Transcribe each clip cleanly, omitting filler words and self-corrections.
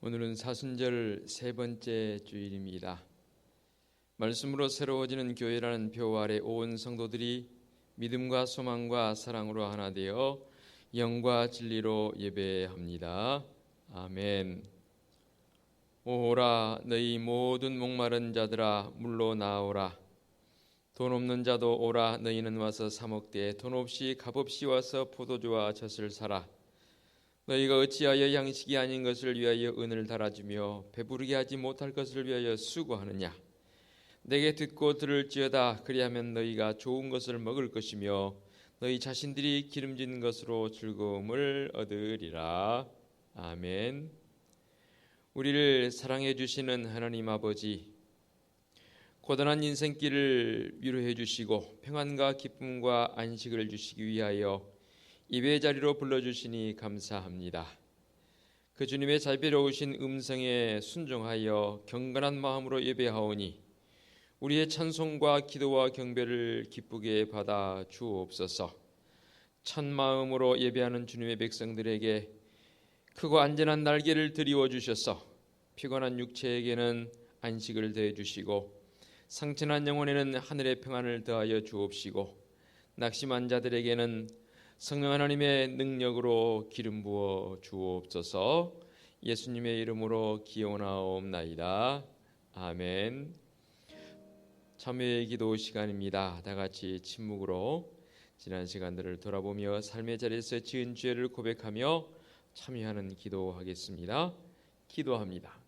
오늘은 사순절 세 번째 주일입니다. 말씀으로 새로워지는 교회라는 표 아래 온 성도들이 믿음과 소망과 사랑으로 하나 되어 영과 진리로 예배합니다. 아멘. 오라 너희 모든 목마른 자들아 물로 나오라. 돈 없는 자도 오라. 너희는 와서 사 먹되 돈 없이 값없이 와서 포도주와 젖을 사라. 너희가 어찌하여 양식이 아닌 것을 위하여 은을 달아주며 배부르게 하지 못할 것을 위하여 수고하느냐. 내게 듣고 들을지어다. 그리하면 너희가 좋은 것을 먹을 것이며 너희 자신들이 기름진 것으로 즐거움을 얻으리라. 아멘. 우리를 사랑해 주시는 하나님 아버지, 고단한 인생길을 위로해 주시고 평안과 기쁨과 안식을 주시기 위하여 예배 자리로 불러주시니 감사합니다. 그 주님의 자비로우신 음성에 순종하여 경건한 마음으로 예배하오니 우리의 찬송과 기도와 경배를 기쁘게 받아 주옵소서. 천 마음으로 예배하는 주님의 백성들에게 크고 안전한 날개를 드리워 주셔서 피곤한 육체에게는 안식을 더해 주시고 상처난 영혼에는 하늘의 평안을 더하여 주옵시고 낙심한 자들에게는 성령 하나님의 능력으로 기름 부어 주옵소서. 예수님의 이름으로 기원하옵나이다. 아멘. 참회의 기도 시간입니다. 다 같이 침묵으로 지난 시간들을 돌아보며 삶의 자리에서 지은 죄를 고백하며 참회하는 기도하겠습니다. 기도합니다.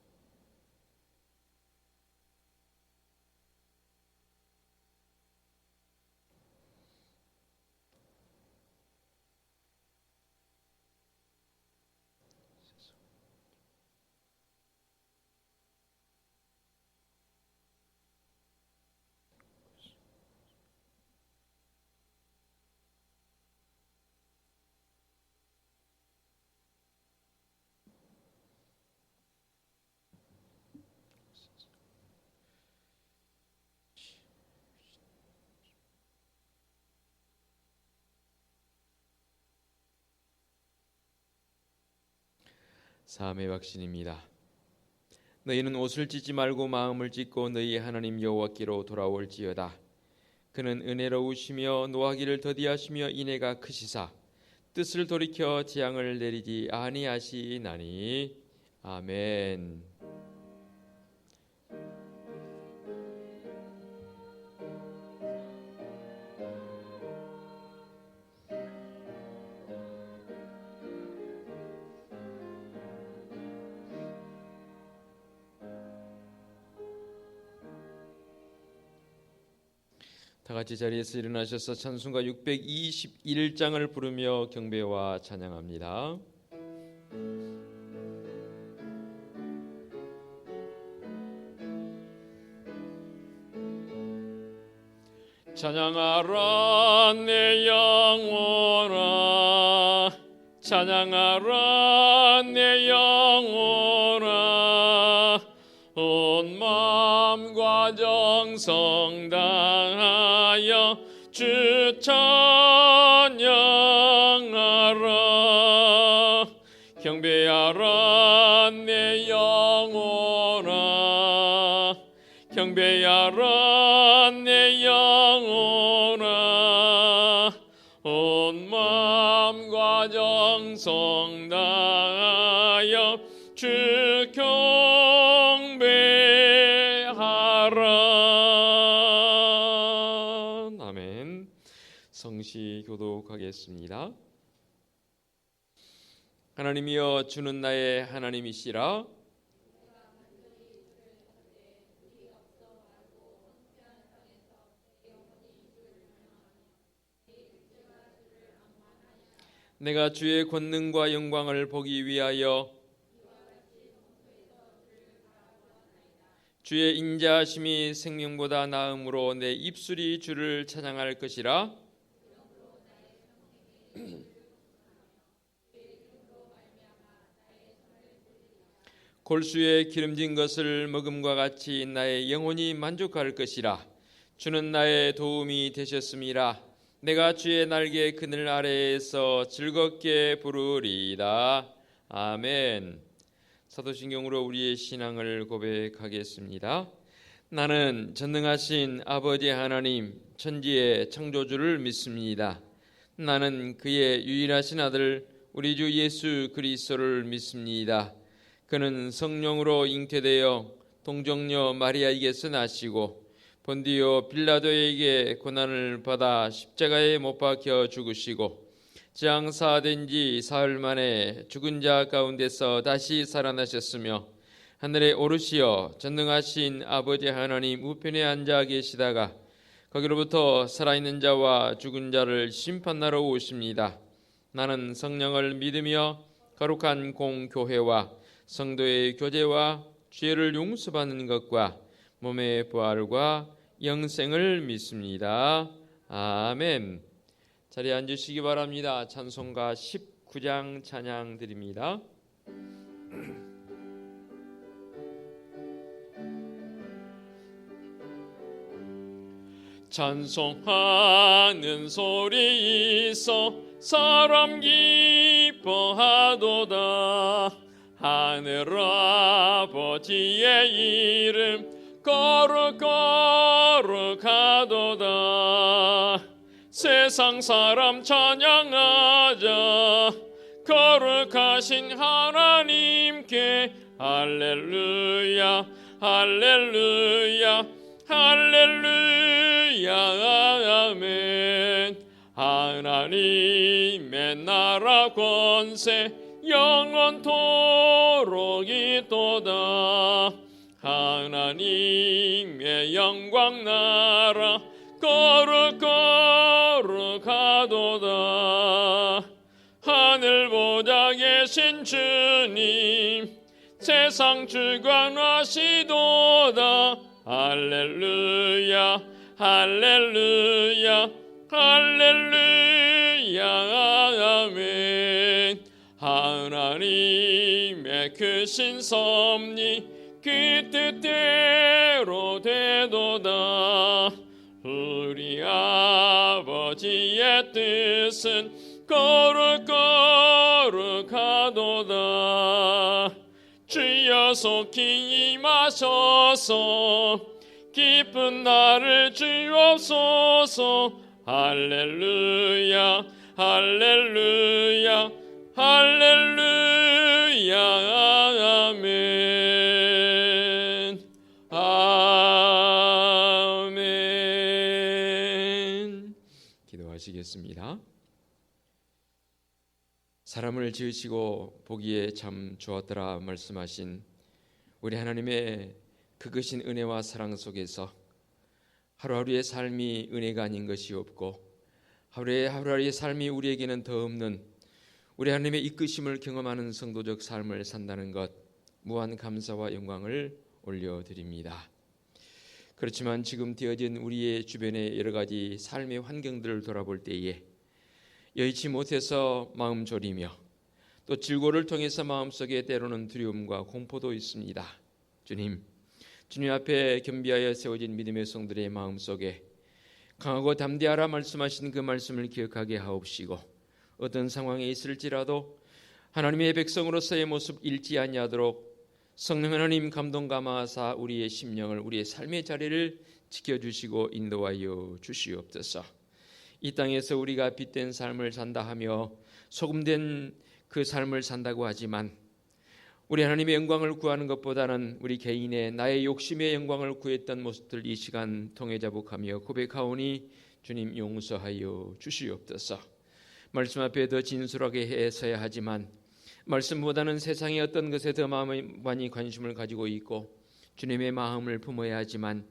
사함의 확신입니다. 너희는 옷을 찢지 말고 마음을 찢고 너희 하나님 여호와께로 돌아올지어다. 그는 은혜로우시며 노하기를 더디하시며 인애가 크시사 뜻을 돌이켜 재앙을 내리지 아니하시나니. 아멘. 다 같이 자리에서 일어나셔서 찬송가 621장을 부르며 경배와 찬양합니다. 찬양하라 내 영혼아, 찬양하라 내 영혼아, 온 마음과 정성 다하여 주 찬양하라. 경배하라 내 영혼아, 경배하라 내 영혼아, 온 마음과 정성 다하여 주 경배하라. 아멘. 성시 교독하겠습니다. 하나님이여, 주는 나의 하나님이시라. 내가 주의 권능과 영광을 보기 위하여 주의 인자하심이 생명보다 나음으로 내 입술이 주를 찬양할 것이라. 골수에 기름진 것을 먹음과 같이 나의 영혼이 만족할 것이라. 주는 나의 도움이 되셨음이라. 내가 주의 날개 그늘 아래에서 즐겁게 부르리이다. 아멘. 사도신경으로 우리의 신앙을 고백하겠습니다. 나는 전능하신 아버지 하나님 천지의 창조주를 믿습니다. 나는 그의 유일하신 아들 우리 주 예수 그리스도를 믿습니다. 그는 성령으로 잉태되어 동정녀 마리아에게서 나시고 본디오 빌라도에게 고난을 받아 십자가에 못 박혀 죽으시고 장사된 지 사흘 만에 죽은 자 가운데서 다시 살아나셨으며 하늘에 오르시어 전능하신 아버지 하나님 우편에 앉아 계시다가 거기로부터 살아있는 자와 죽은 자를 심판하러 오십니다. 나는 성령을 믿으며 거룩한 공교회와 성도의 교제와 죄를 용서받는 것과 몸의 부활과 영생을 믿습니다. 아멘. 자리에 앉으시기 바랍니다. 찬송가 19장 찬양 드립니다. 찬송하는 소리 있어 사람 기뻐하도다. 하늘 아버지의 이름 거룩하도다. 세상 사람 찬양하자. 거룩하신 하나님께 할렐루야 할렐루야 할렐루야 아멘. 하나님의 나라 권세 영원토록 있도다. 하나님의 영광 나라 거룩하도다. 하늘 보좌 계신 주님 세상 주관하시도다. 할렐루야 할렐루야 할렐루야 아멘. 하나님의 크신 섭리 그 뜻대로 되도다. 우리 아버지의 뜻은 거룩하도다. 주여 속히 임하셔서 기쁜 날을 주옵소서. 할렐루야 할렐루야 할렐루야 아멘 아멘. 기도하시겠습니다. 사람을 지으시고 보기에 참 좋았더라 말씀하신 우리 하나님의 그것인 은혜와 사랑 속에서 하루하루의 삶이 은혜가 아닌 것이 없고 하루하루의 삶이 우리에게는 더 없는 우리 하나님의 이끄심을 경험하는 성도적 삶을 산다는 것 무한 감사와 영광을 올려드립니다. 그렇지만 지금 되어진 우리의 주변의 여러 가지 삶의 환경들을 돌아볼 때에 여의치 못해서 마음 졸이며 또 질고를 통해서 마음속에 때로는 두려움과 공포도 있습니다. 주님 앞에 겸비하여 세워진 믿음의 성들의 마음속에 강하고 담대하라 말씀하신 그 말씀을 기억하게 하옵시고 어떤 상황에 있을지라도 하나님의 백성으로서의 모습 잃지 아니하도록 성령 하나님 감동 감화하사 우리의 심령을 우리의 삶의 자리를 지켜주시고 인도하여 주시옵소서. 이 땅에서 우리가 빛된 삶을 산다 하며 소금된 그 삶을 산다고 하지만 우리 하나님의 영광을 구하는 것보다는 우리 개인의 나의 욕심의 영광을 구했던 모습들 이 시간 통해 자복하며 고백하오니 주님 용서하여 주시옵소서. 말씀 앞에 더 진솔하게 해서야 하지만 말씀보다는 세상의 어떤 것에 더 많이 관심을 가지고 있고 주님의 마음을 품어야 하지만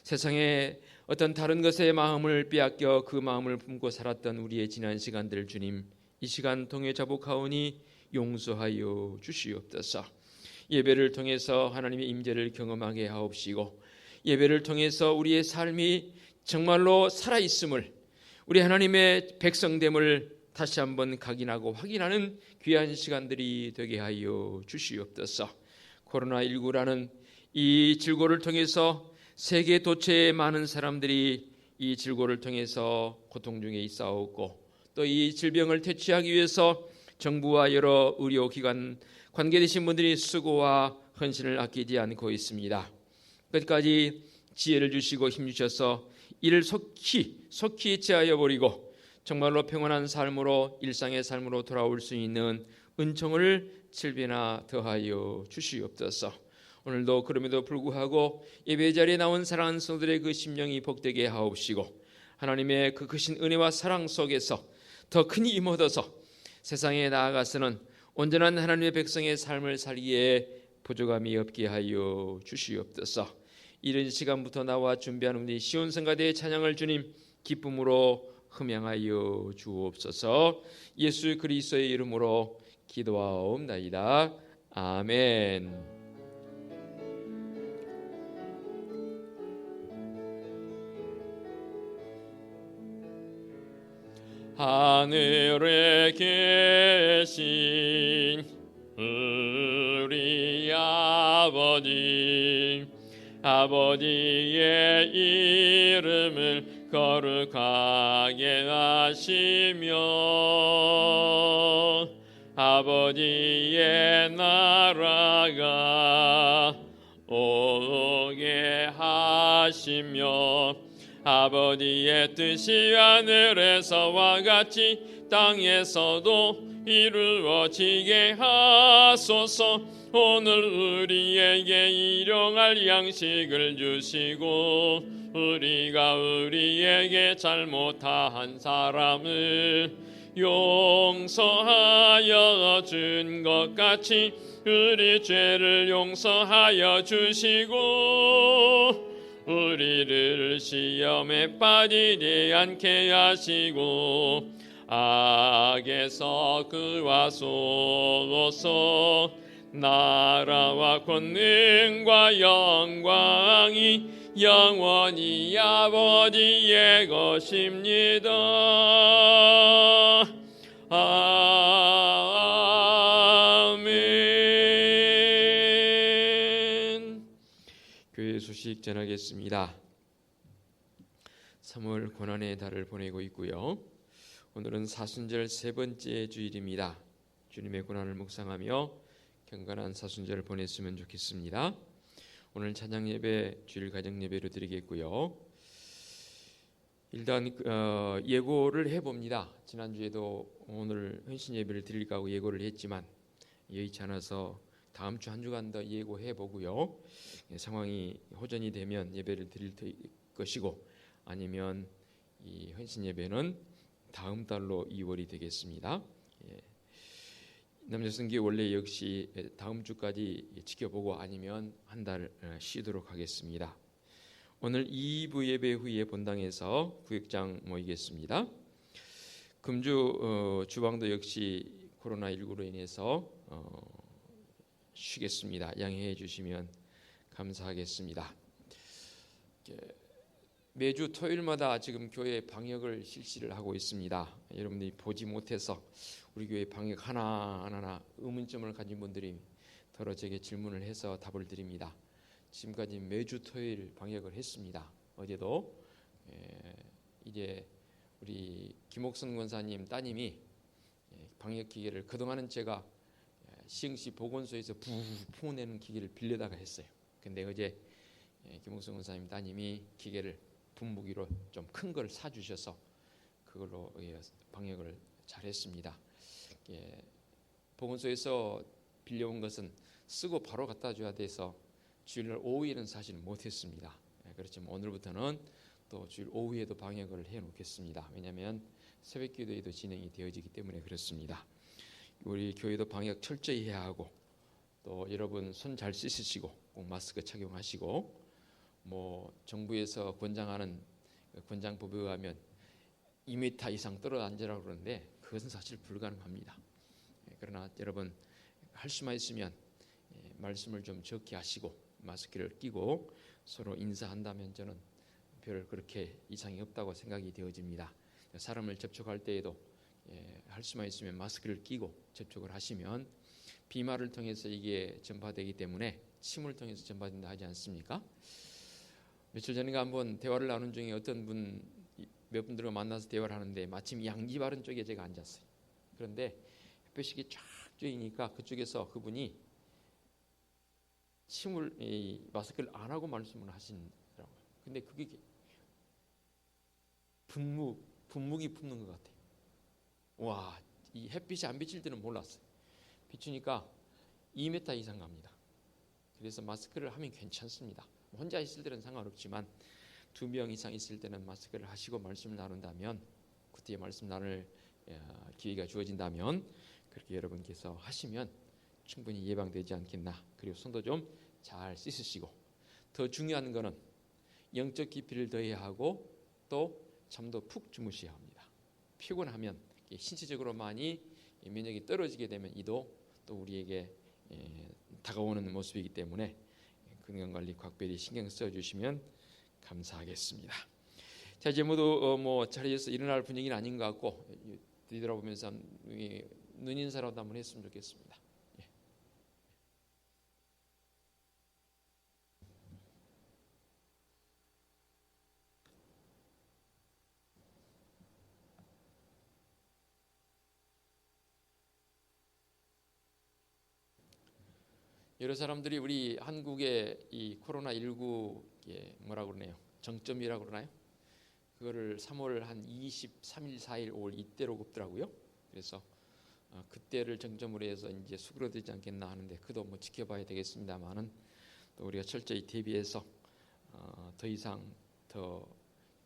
세상의 어떤 다른 것에 마음을 빼앗겨 그 마음을 품고 살았던 우리의 지난 시간들 주님 이 시간 통해 자복하오니 용서하여 주시옵소서. 예배를 통해서 하나님의 임재를 경험하게 하옵시고 예배를 통해서 우리의 삶이 정말로 살아있음을 우리 하나님의 백성됨을 다시 한번 각인하고 확인하는 귀한 시간들이 되게 하여 주시옵소서. 코로나19라는 이 질고를 통해서 세계 도처의 많은 사람들이 이 질고를 통해서 고통 중에 있사옵고 또 이 질병을 퇴치하기 위해서 정부와 여러 의료기관 관계되신 분들이 수고와 헌신을 아끼지 않고 있습니다. 끝까지 지혜를 주시고 힘 주셔서 이를 속히 제하여 버리고 정말로 평온한 삶으로 일상의 삶으로 돌아올 수 있는 은총을 7배나 더하여 주시옵소서. 오늘도 그럼에도 불구하고 예배 자리에 나온 사랑하는 성도들의 그 심령이 복되게 하옵시고 하나님의 그 크신 은혜와 사랑 속에서 더 큰 힘 얻어서 세상에 나아가서는 온전한 하나님의 백성의 삶을 살기에 부족함이 없게 하여 주시옵소서. 이른 시간부터 나와 준비한 우리 시온성가대의 찬양을 주님 기쁨으로 흠양하여 주옵소서. 예수 그리스도의 이름으로 기도하옵나이다. 아멘. 하늘에 계신 우리 아버지의 이름을 거룩하게 하시며 아버지의 나라가 오게 하시며 아버지의 뜻이 하늘에서와 같이 땅에서도 이루어지게 하소서. 오늘 우리에게 일용할 양식을 주시고 우리가 우리에게 잘못한 사람을 용서하여 준 것 같이 우리 죄를 용서하여 주시고 우리를 시험에 빠지지 않게 하시고 악에서 구하소서. 나라와 권능과 영광이 영원히 아버지의 것입니다. 아멘. 교회 소식 전하겠습니다. 3월 고난의 달을 보내고 있고요. 오늘은 사순절 세 번째 주일입니다. 주님의 고난을 묵상하며 경건한 사순절을 보냈으면 좋겠습니다. 오늘 찬양 예배 주일 가정 예배로 드리겠고요. 일단 예고를 해봅니다. 지난주에도 오늘 헌신 예배를 드릴까 하고 예고를 했지만 여의치 않아서 다음 주 한 주간 더 예고해 보고요. 상황이 호전이 되면 예배를 드릴 것이고 아니면 이 헌신 예배는 다음 달로 2월이 되겠습니다. 남녀성기 원래 역시 다음 주까지 지켜보고 아니면 한 달 쉬도록 하겠습니다. 오늘 2부 예배 후에 본당에서 구역장 모이겠습니다. 금주 주방도 역시 코로나19로 인해서 쉬겠습니다. 양해해 주시면 감사하겠습니다. 매주 토요일마다 지금 교회 방역을 실시를 하고 있습니다. 여러분들이 보지 못해서 우리 교회 방역 하나하나 의문점을 가진 분들이 더러 제게 질문을 해서 답을 드립니다. 지금까지 매주 토요일 방역을 했습니다. 어제도 이제 우리 김옥선 권사님 따님이 방역 기계를 그동안은 제가 시흥시 보건소에서 부내는 기계를 빌려다가 했어요. 근데 어제 김옥선 권사님 따님이 기계를 분무기로 좀 큰 걸 사주셔서 그걸로 방역을 잘했습니다. 보건소에서 빌려온 것은 쓰고 바로 갖다 줘야 돼서 주일날 오후에는 사실 못했습니다. 그렇지만 오늘부터는 또 주일 오후에도 방역을 해놓겠습니다. 왜냐하면 새벽기도에도 진행이 되어지기 때문에 그렇습니다. 우리 교회도 방역 철저히 해야 하고 또 여러분 손 잘 씻으시고 꼭 마스크 착용하시고 정부에서 권장하는 권장법에 의하면 2m 이상 떨어져 앉으라고 그러는데 그것은 사실 불가능합니다. 그러나 여러분 할 수만 있으면 말씀을 좀 적게 하시고 마스크를 끼고 서로 인사한다면 저는 별 그렇게 이상이 없다고 생각이 되어집니다. 사람을 접촉할 때에도 할 수만 있으면 마스크를 끼고 접촉을 하시면 비말을 통해서 이게 전파되기 때문에 침을 통해서 전파된다 하지 않습니까? 며칠 전인가 한번 대화를 나눈 중에 몇 분들과 만나서 대화를 하는데 마침 양지 바른 쪽에 제가 앉았어요. 그런데 햇볕이 쫙 쬐이니까 그쪽에서 그분이 마스크를 안 하고 말씀을 하시더라고요. 근데 그게 분무기 품는 것 같아요. 와, 이 햇빛이 안 비칠 때는 몰랐어요. 비추니까 2m 이상 갑니다. 그래서 마스크를 하면 괜찮습니다. 혼자 있을 때는 상관없지만 2명 이상 있을 때는 마스크를 하시고 말씀을 나눈다면, 그때 말씀 나눌 기회가 주어진다면 그렇게 여러분께서 하시면 충분히 예방되지 않겠나. 그리고 손도 좀 잘 씻으시고, 더 중요한 거는 영적 깊이를 더해야 하고 또 잠도 푹 주무셔야 합니다. 피곤하면 신체적으로 많이 면역이 떨어지게 되면 이도 또 우리에게 다가오는 모습이기 때문에 건강관리 각별히 신경 써주시면 감사하겠습니다. 자, 이제 모두 자리에서 일어날 분위기는 아닌 것 같고 뒤돌아보면서 눈 인사라도 한번 했으면 좋겠습니다. 여러 사람들이 우리 한국의 이 코로나19의 뭐라고 그러네요, 정점이라고 그러나요? 그거를 3월 한 23일, 4일, 5월 이때로 꼽더라고요. 그래서 그때를 정점으로 해서 이제 수그러들지 않겠나 하는데, 그도 지켜봐야 되겠습니다만은 또 우리가 철저히 대비해서 더 이상 더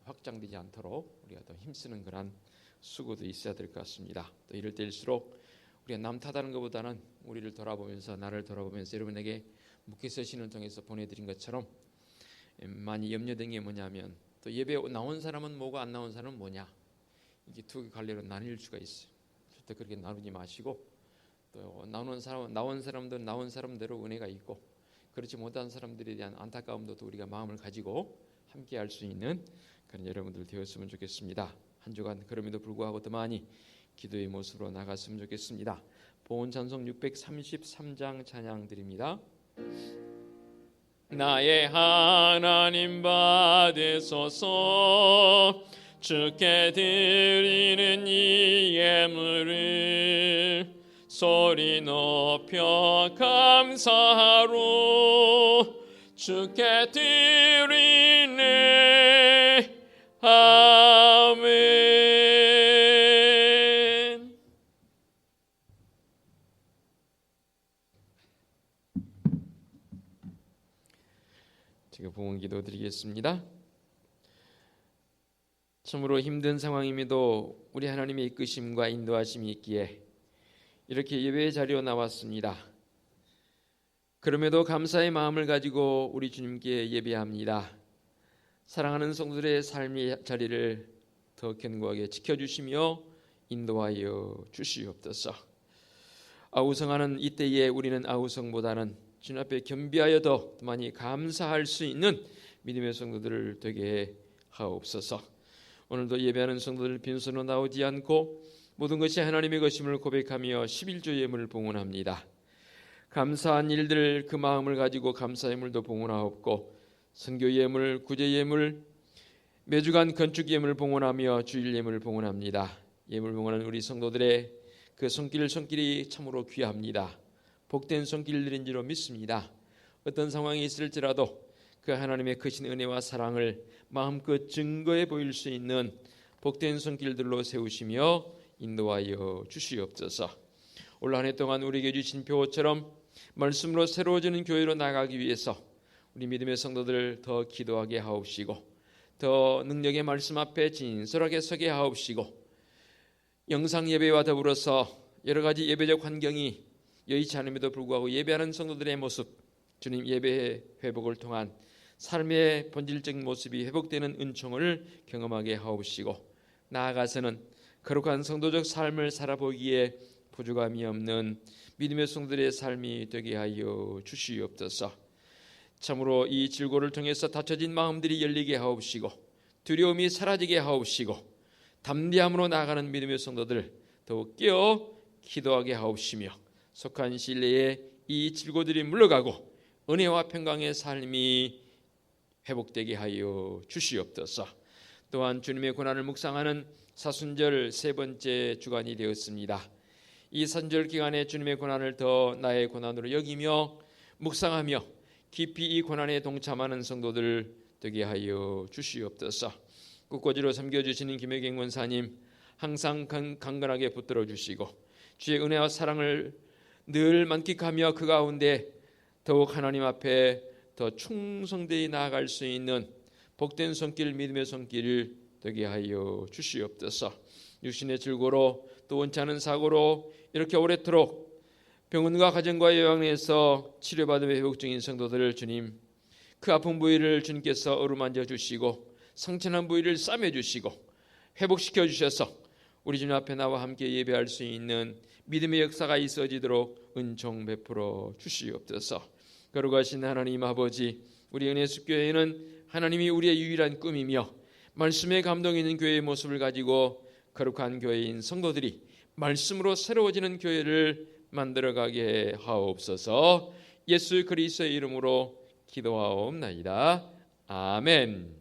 확장되지 않도록 우리가 더 힘쓰는 그런 수고도 있어야 될 것 같습니다. 또 이럴 때일수록 우리가 남 탓하는 것보다는 우리를 돌아보면서, 나를 돌아보면서 여러분에게 묵혀서 신을 통해서 보내드린 것처럼 많이 염려된 게 뭐냐면, 또 예배 나온 사람은 뭐고 안 나온 사람은 뭐냐, 이게 두 갈래로 나뉠 수가 있어요. 절대 그렇게 나누지 마시고, 또 나온 사람들은 나온 사람대로 은혜가 있고, 그렇지 못한 사람들에 대한 안타까움도 또 우리가 마음을 가지고 함께 할 수 있는 그런 여러분들 되었으면 좋겠습니다. 한 주간 그럼에도 불구하고 더 많이 기도의 모습으로 나갔으면 좋겠습니다. 보온 찬송 633장 찬양 드립니다. 나의 하나님 받으소서, 주께 드리는 이 예물을 소리 높여 감사하로 주께 드리네. 아멘. 제가 봉헌 기도 드리겠습니다. 참으로 힘든 상황임에도 우리 하나님의 이끄심과 인도하심이 있기에 이렇게 예배의 자리로 나왔습니다. 그럼에도 감사의 마음을 가지고 우리 주님께 예배합니다. 사랑하는 성도들의 삶의 자리를 더 견고하게 지켜주시며 인도하여 주시옵소서. 아우성하는 이때에 우리는 아우성보다는 주님 앞에 겸비하여 더 많이 감사할 수 있는 믿음의 성도들을 되게 하옵소서. 오늘도 예배하는 성도들 빈손으로 나오지 않고 모든 것이 하나님의 것임을 고백하며 11조 예물을 봉헌합니다. 감사한 일들 그 마음을 가지고 감사 예물도 봉헌하옵고, 선교 예물, 구제 예물, 매주간 건축 예물 봉헌하며 주일 예물을 봉헌합니다. 예물 봉헌은 우리 성도들의 그 손길이 참으로 귀합니다. 복된 손길들인 줄로 믿습니다. 어떤 상황이 있을지라도 그 하나님의 크신 은혜와 사랑을 마음껏 증거해 보일 수 있는 복된 손길들로 세우시며 인도하여 주시옵소서. 올 한 해 동안 우리에게 주신 표처럼 말씀으로 새로워지는 교회로 나가기 위해서 우리 믿음의 성도들을 더 기도하게 하옵시고, 더 능력의 말씀 앞에 진솔하게 서게 하옵시고, 영상 예배와 더불어서 여러 가지 예배적 환경이 여의치 않음에도 불구하고 예배하는 성도들의 모습, 주님 예배의 회복을 통한 삶의 본질적인 모습이 회복되는 은총을 경험하게 하옵시고, 나아가서는 거룩한 성도적 삶을 살아보기에 부족함이 없는 믿음의 성도들의 삶이 되게 하여 주시옵소서. 참으로 이 질고를 통해서 닫혀진 마음들이 열리게 하옵시고, 두려움이 사라지게 하옵시고, 담대함으로 나아가는 믿음의 성도들 더욱 깨어 기도하게 하옵시며, 속한 신뢰에 이 질고들이 물러가고 은혜와 평강의 삶이 회복되게 하여 주시옵소서. 또한 주님의 고난을 묵상하는 사순절 세 번째 주간이 되었습니다. 이 산절 기간에 주님의 고난을 더 나의 고난으로 여기며 묵상하며 깊이 이 고난에 동참하는 성도들 되게 하여 주시옵소서. 굳고지로 섬겨주시는 김혜경 권사님 항상 강건하게 붙들어 주시고 주의 은혜와 사랑을 늘 만끽하며 그 가운데 더욱 하나님 앞에 더 충성되이 나아갈 수 있는 복된 손길, 믿음의 손길 되게 하여 주시옵소서. 육신의 질고로 또 원치 않은 사고로 이렇게 오래도록 병원과 가정과 요양에서 치료받으며 회복 중인 성도들을 주님 그 아픈 부위를 주님께서 어루만져 주시고 상처난 부위를 싸매 주시고 회복시켜 주셔서 우리 주님 앞에 나와 함께 예배할 수 있는 믿음의 역사가 있어지도록 은총 베풀어 주시옵소서. 거룩하신 하나님 아버지, 우리 은혜숲교회는 하나님이 우리의 유일한 꿈이며 말씀에 감동 있는 교회의 모습을 가지고 거룩한 교회인 성도들이 말씀으로 새로워지는 교회를 만들어가게 하옵소서. 예수 그리스도의 이름으로 기도하옵나이다. 아멘.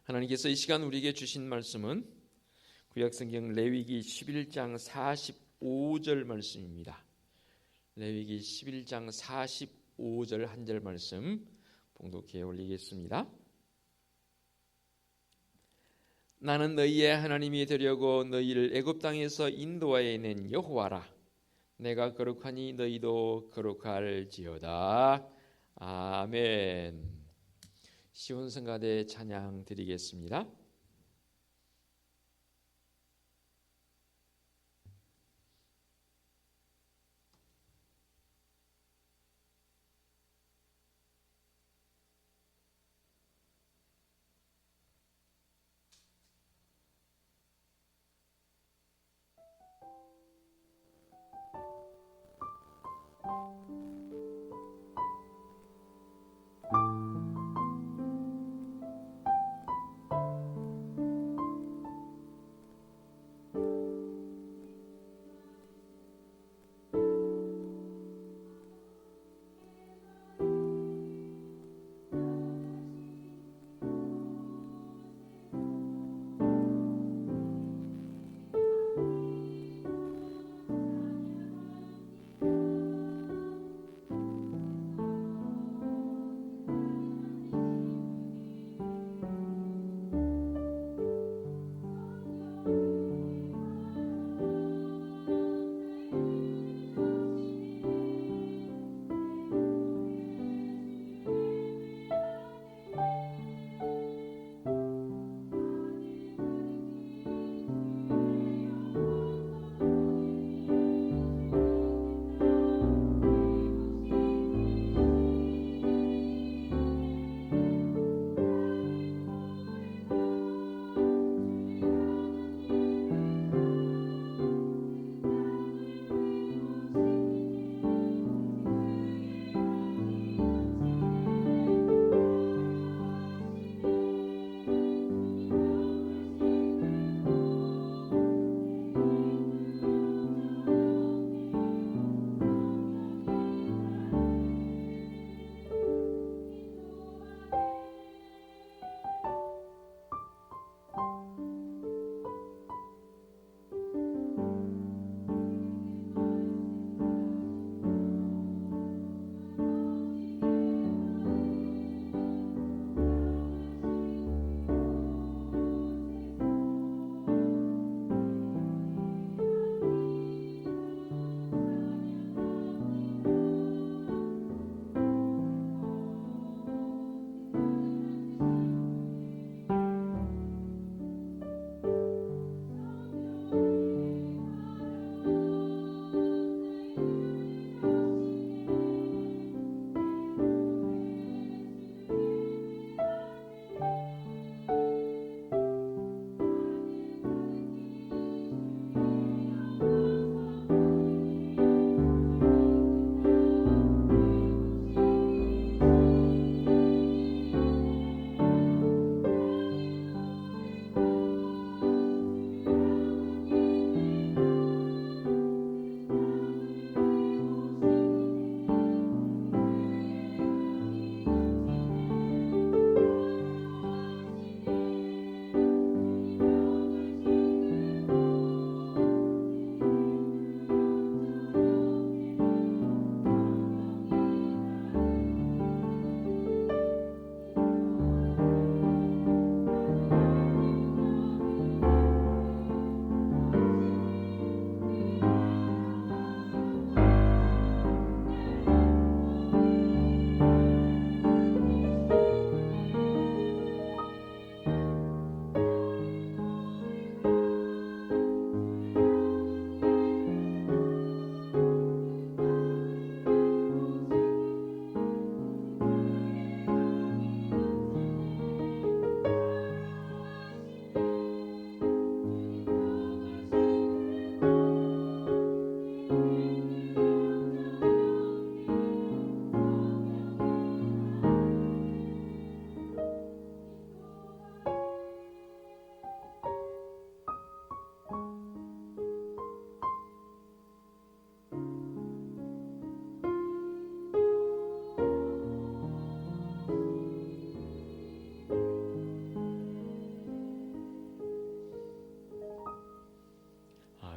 하나님께서 이 시간 우리에게 주신 말씀은 구약성경 레위기 11장 45절 말씀입니다. 레위기 11장 45절 한 절 말씀 봉독해 올리겠습니다. 나는 너희의 하나님이 되려고 너희를 애굽 땅에서 인도하여 낸 여호와라. 내가 거룩하니 너희도 거룩할지어다. 아멘. 시온성가대 찬양 드리겠습니다.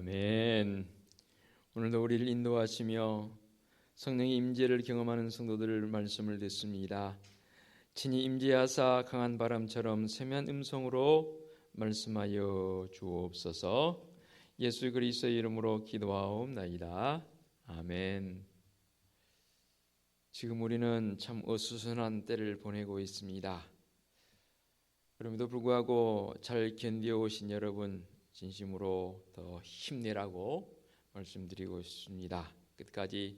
아멘. 오늘도 우리를 인도하시며 성령의 임재를 경험하는 성도들 말씀을 듣습니다. 친히 임재하사 강한 바람처럼 세미한 음성으로 말씀하여 주옵소서. 예수 그리스도의 이름으로 기도하옵나이다. 아멘. 지금 우리는 참 어수선한 때를 보내고 있습니다. 그럼에도 불구하고 잘 견뎌오신 여러분 진심으로 더 힘내라고 말씀드리고 싶습니다. 끝까지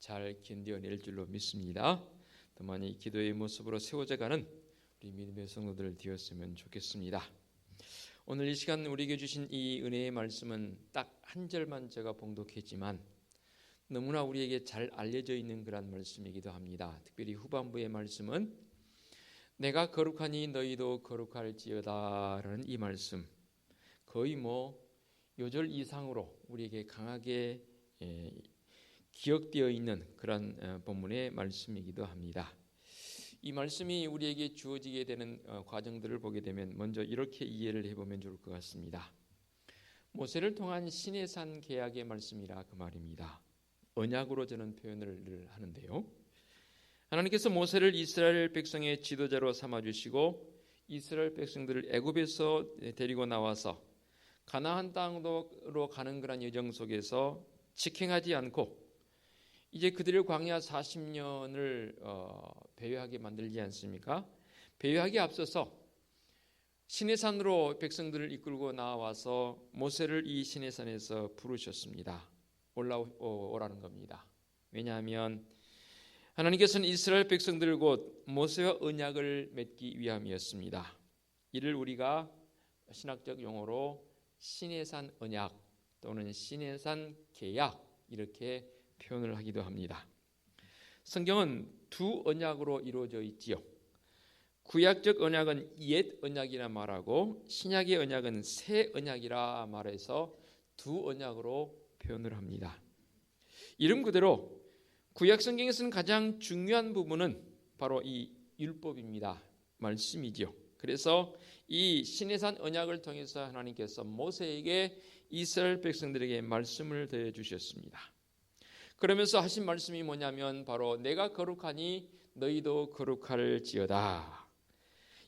잘 견뎌낼 줄로 믿습니다. 더 많이 기도의 모습으로 세워져가는 우리 믿음의 성도들 되었으면 좋겠습니다. 오늘 이 시간 우리에게 주신 이 은혜의 말씀은 딱 한 절만 제가 봉독했지만 너무나 우리에게 잘 알려져 있는 그런 말씀이기도 합니다. 특별히 후반부의 말씀은 내가 거룩하니 너희도 거룩할지어다 라는 이 말씀, 거의 요절 이상으로 우리에게 강하게 기억되어 있는 그런 본문의 말씀이기도 합니다. 이 말씀이 우리에게 주어지게 되는 과정들을 보게 되면 먼저 이렇게 이해를 해보면 좋을 것 같습니다. 모세를 통한 시내산 계약의 말씀이라 그 말입니다. 언약으로 저는 표현을 하는데요. 하나님께서 모세를 이스라엘 백성의 지도자로 삼아주시고 이스라엘 백성들을 애굽에서 데리고 나와서 가나안 땅으로 가는 그런 여정 속에서 직행하지 않고 이제 그들을 광야 40년을 배회하게 만들지 않습니까? 배회하기에 앞서서 시내산으로 백성들을 이끌고 나와서 모세를 이 시내산에서 부르셨습니다. 올라오라는 겁니다. 왜냐하면 하나님께서는 이스라엘 백성들 곧 모세와 언약을 맺기 위함이었습니다. 이를 우리가 신학적 용어로 시내산 언약 또는 시내산 계약 이렇게 표현을 하기도 합니다. 성경은 두 언약으로 이루어져 있지요. 구약적 언약은 옛 언약이라 말하고 신약의 언약은 새 언약이라 말해서 두 언약으로 표현을 합니다. 이름 그대로 구약 성경에서는 가장 중요한 부분은 바로 이 율법입니다. 말씀이지요. 그래서 이 시내산 언약을 통해서 하나님께서 모세에게 이스라엘 백성들에게 말씀을 더해 주셨습니다. 그러면서 하신 말씀이 뭐냐면 바로 내가 거룩하니 너희도 거룩할지어다.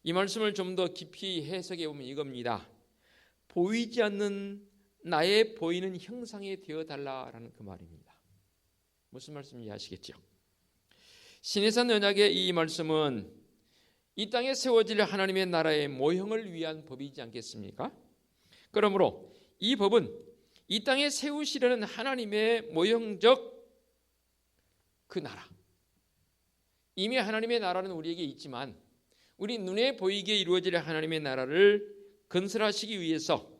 이 말씀을 좀 더 깊이 해석해 보면 이겁니다. 보이지 않는 나의 보이는 형상이 되어달라라는 그 말입니다. 무슨 말씀인지 아시겠죠? 시내산 언약의 이 말씀은 이 땅에 세워질 하나님의 나라의 모형을 위한 법이지 않겠습니까? 그러므로 이 법은 이 땅에 세우시려는 하나님의 모형적 그 나라, 이미 하나님의 나라는 우리에게 있지만 우리 눈에 보이게 이루어질 하나님의 나라를 건설하시기 위해서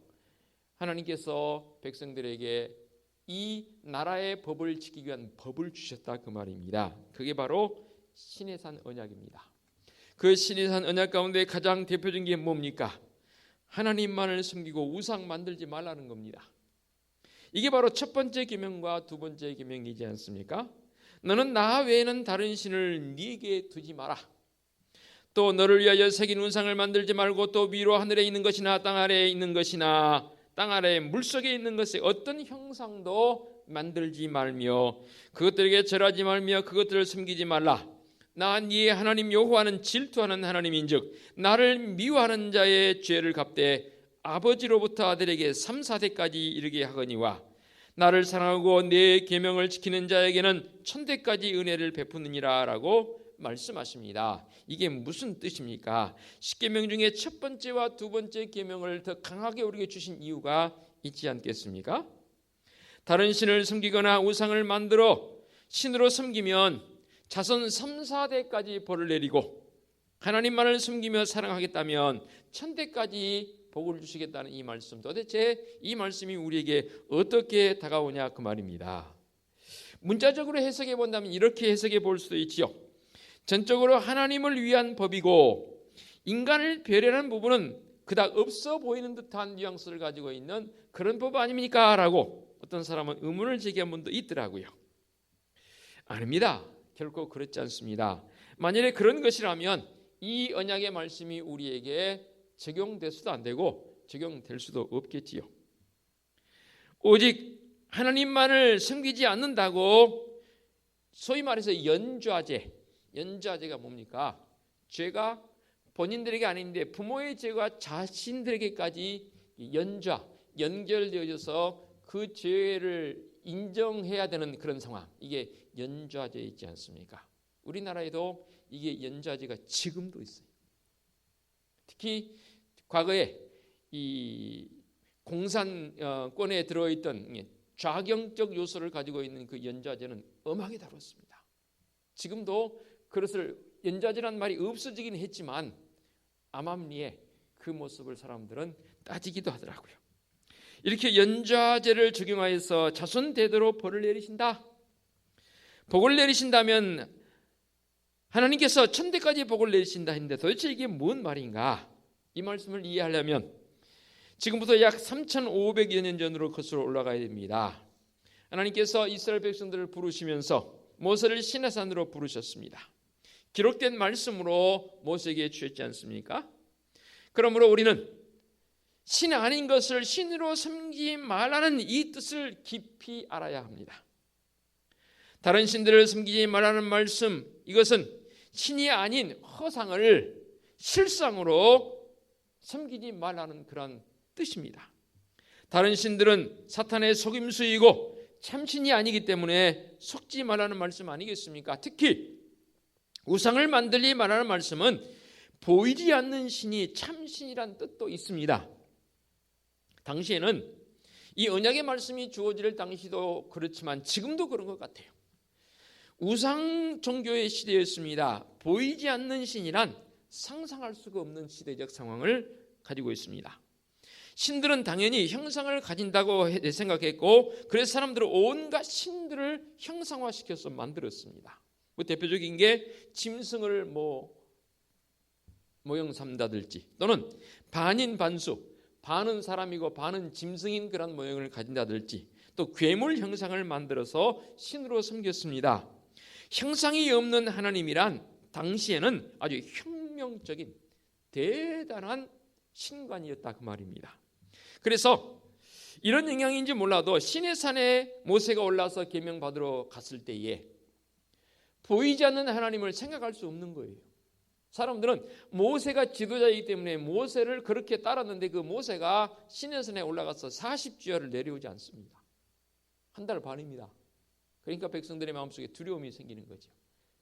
하나님께서 백성들에게 이 나라의 법을 지키기 위한 법을 주셨다 그 말입니다. 그게 바로 시내산 언약입니다. 그 시내산 언약 가운데 가장 대표적인 게 뭡니까? 하나님만을 섬기고 우상 만들지 말라는 겁니다. 이게 바로 첫 번째 계명과 두 번째 계명이지 않습니까? 너는 나 외에는 다른 신을 네게 두지 마라. 또 너를 위하여 새긴 우상을 만들지 말고 또 위로 하늘에 있는 것이나 땅 아래에 있는 것이나 땅 아래 물속에 있는 것의 어떤 형상도 만들지 말며 그것들에게 절하지 말며 그것들을 섬기지 말라. 나 네 하나님 여호와는 질투하는 하나님인즉 나를 미워하는 자의 죄를 갚되 아버지로부터 아들에게 3, 4대까지 이르게 하거니와 나를 사랑하고 내 계명을 지키는 자에게는 천대까지 은혜를 베푸느니라 라고 말씀하십니다. 이게 무슨 뜻입니까? 10계명 중에 첫 번째와 두 번째 계명을 더 강하게 우리에게 주신 이유가 있지 않겠습니까? 다른 신을 섬기거나 우상을 만들어 신으로 섬기면 자손 3, 4대까지 벌을 내리고 하나님만을 섬기며 사랑하겠다면 천대까지 복을 주시겠다는 이 말씀, 도대체 이 말씀이 우리에게 어떻게 다가오냐 그 말입니다. 문자적으로 해석해 본다면 이렇게 해석해 볼 수도 있지요. 전적으로 하나님을 위한 법이고 인간을 배려하는 부분은 그닥 없어 보이는 듯한 뉘앙스를 가지고 있는 그런 법 아닙니까? 라고 어떤 사람은 의문을 제기한 분도 있더라고요. 아닙니다. 결코 그렇지 않습니다. 만일에 그런 것이라면 이 언약의 말씀이 우리에게 적용될 수도 안 되고 적용될 수도 없겠지요. 오직 하나님만을 섬기지 않는다고 소위 말해서 연좌제가 뭡니까? 죄가 본인들에게 아닌데 부모의 죄가 자신들에게까지 연결되어져서 그 죄를 인정해야 되는 그런 상황, 이게 연좌제 있지 않습니까? 우리나라에도 이게 연좌제가 지금도 있어요. 특히 과거에 이 공산권에 들어있던 좌경적 요소를 가지고 있는 그 연좌제는 엄하게 다뤘습니다. 지금도 그것을 연좌제라는 말이 없어지긴 했지만 암암리에 그 모습을 사람들은 따지기도 하더라고요. 이렇게 연좌제를 적용하여서 자손 대대로 벌을 내리신다. 복을 내리신다면 하나님께서 천대까지 복을 내리신다 했는데 도대체 이게 뭔 말인가? 이 말씀을 이해하려면 지금부터 약 3,500여 년 전으로 거슬러 올라가야 됩니다. 하나님께서 이스라엘 백성들을 부르시면서 모세를 시내산으로 부르셨습니다. 기록된 말씀으로 모세에게 주셨지 않습니까? 그러므로 우리는 신 아닌 것을 신으로 섬기지 말라는 이 뜻을 깊이 알아야 합니다. 다른 신들을 섬기지 말라는 말씀, 이것은 신이 아닌 허상을 실상으로 섬기지 말라는 그런 뜻입니다. 다른 신들은 사탄의 속임수이고 참신이 아니기 때문에 속지 말라는 말씀 아니겠습니까? 특히 우상을 만들지 말라는 말씀은 보이지 않는 신이 참신이란 뜻도 있습니다. 당시에는 이 언약의 말씀이 주어질 당시도 그렇지만 지금도 그런 것 같아요. 우상 종교의 시대였습니다. 보이지 않는 신이란 상상할 수가 없는 시대적 상황을 가지고 있습니다. 신들은 당연히 형상을 가진다고 생각했고 그래서 사람들은 온갖 신들을 형상화시켜서 만들었습니다. 대표적인 게 짐승을 모형 삼다든지 또는 반인 반수, 반은 사람이고 반은 짐승인 그런 모형을 가진다든지 또 괴물 형상을 만들어서 신으로 섬겼습니다. 형상이 없는 하나님이란 당시에는 아주 혁명적인 대단한 신관이었다 그 말입니다. 그래서 이런 영향인지 몰라도 시내산에 모세가 올라서 계명받으러 갔을 때에 보이지 않는 하나님을 생각할 수 없는 거예요. 사람들은 모세가 지도자이기 때문에 모세를 그렇게 따랐는데 그 모세가 시내산에 올라가서 40주야를 내려오지 않습니다. 한 달 반입니다. 그러니까 백성들의 마음속에 두려움이 생기는 거죠.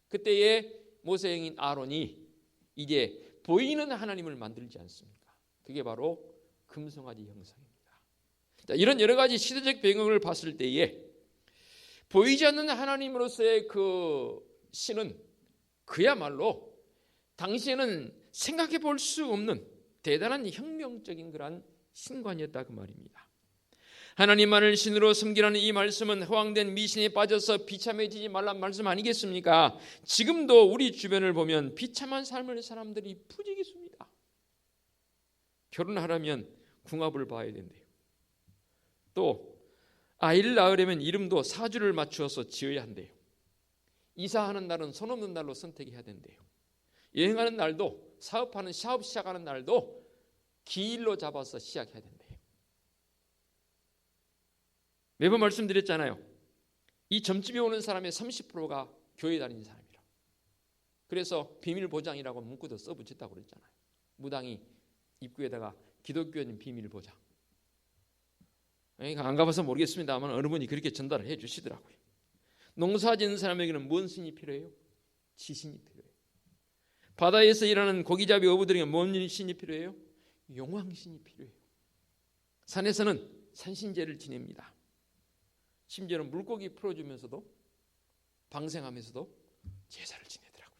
그때에 모세 형인 아론이 이제 보이는 하나님을 만들지 않습니까? 그게 바로 금송아지 형상입니다. 자, 이런 여러 가지 시대적 배경을 봤을 때에 보이지 않는 하나님으로서의 그 신은 그야말로 당시에는 생각해 볼 수 없는 대단한 혁명적인 그런 신관이었다 그 말입니다. 하나님만을 신으로 섬기라는 이 말씀은 허황된 미신에 빠져서 비참해지지 말란 말씀 아니겠습니까? 지금도 우리 주변을 보면 비참한 삶을 사람들이 부지기수입니다. 결혼하려면 궁합을 봐야 된대요. 또 아이를 낳으려면 이름도 사주를 맞추어서 지어야 한대요. 이사하는 날은 손 없는 날로 선택해야 된대요. 여행하는 날도 사업 시작하는 날도 기일로 잡아서 시작해야 된대요. 매번 말씀드렸잖아요. 이 점집에 오는 사람의 30%가 교회 다니는 사람이라. 그래서 비밀보장이라고 문구도 써붙였다고 그랬잖아요. 무당이 입구에다가 기독교인 비밀보장. 안 가봐서 모르겠습니다만 어느 분이 그렇게 전달을 해 주시더라고요. 농사 짓는 사람에게는 뭔 신이 필요해요? 지신이 필요해요. 바다에서 일하는 고기잡이 어부들에게 뭔 신이 필요해요? 용왕신이 필요해요. 산에서는 산신제를 지냅니다. 심지어는 물고기 풀어주면서도 방생하면서도 제사를 지내더라고요.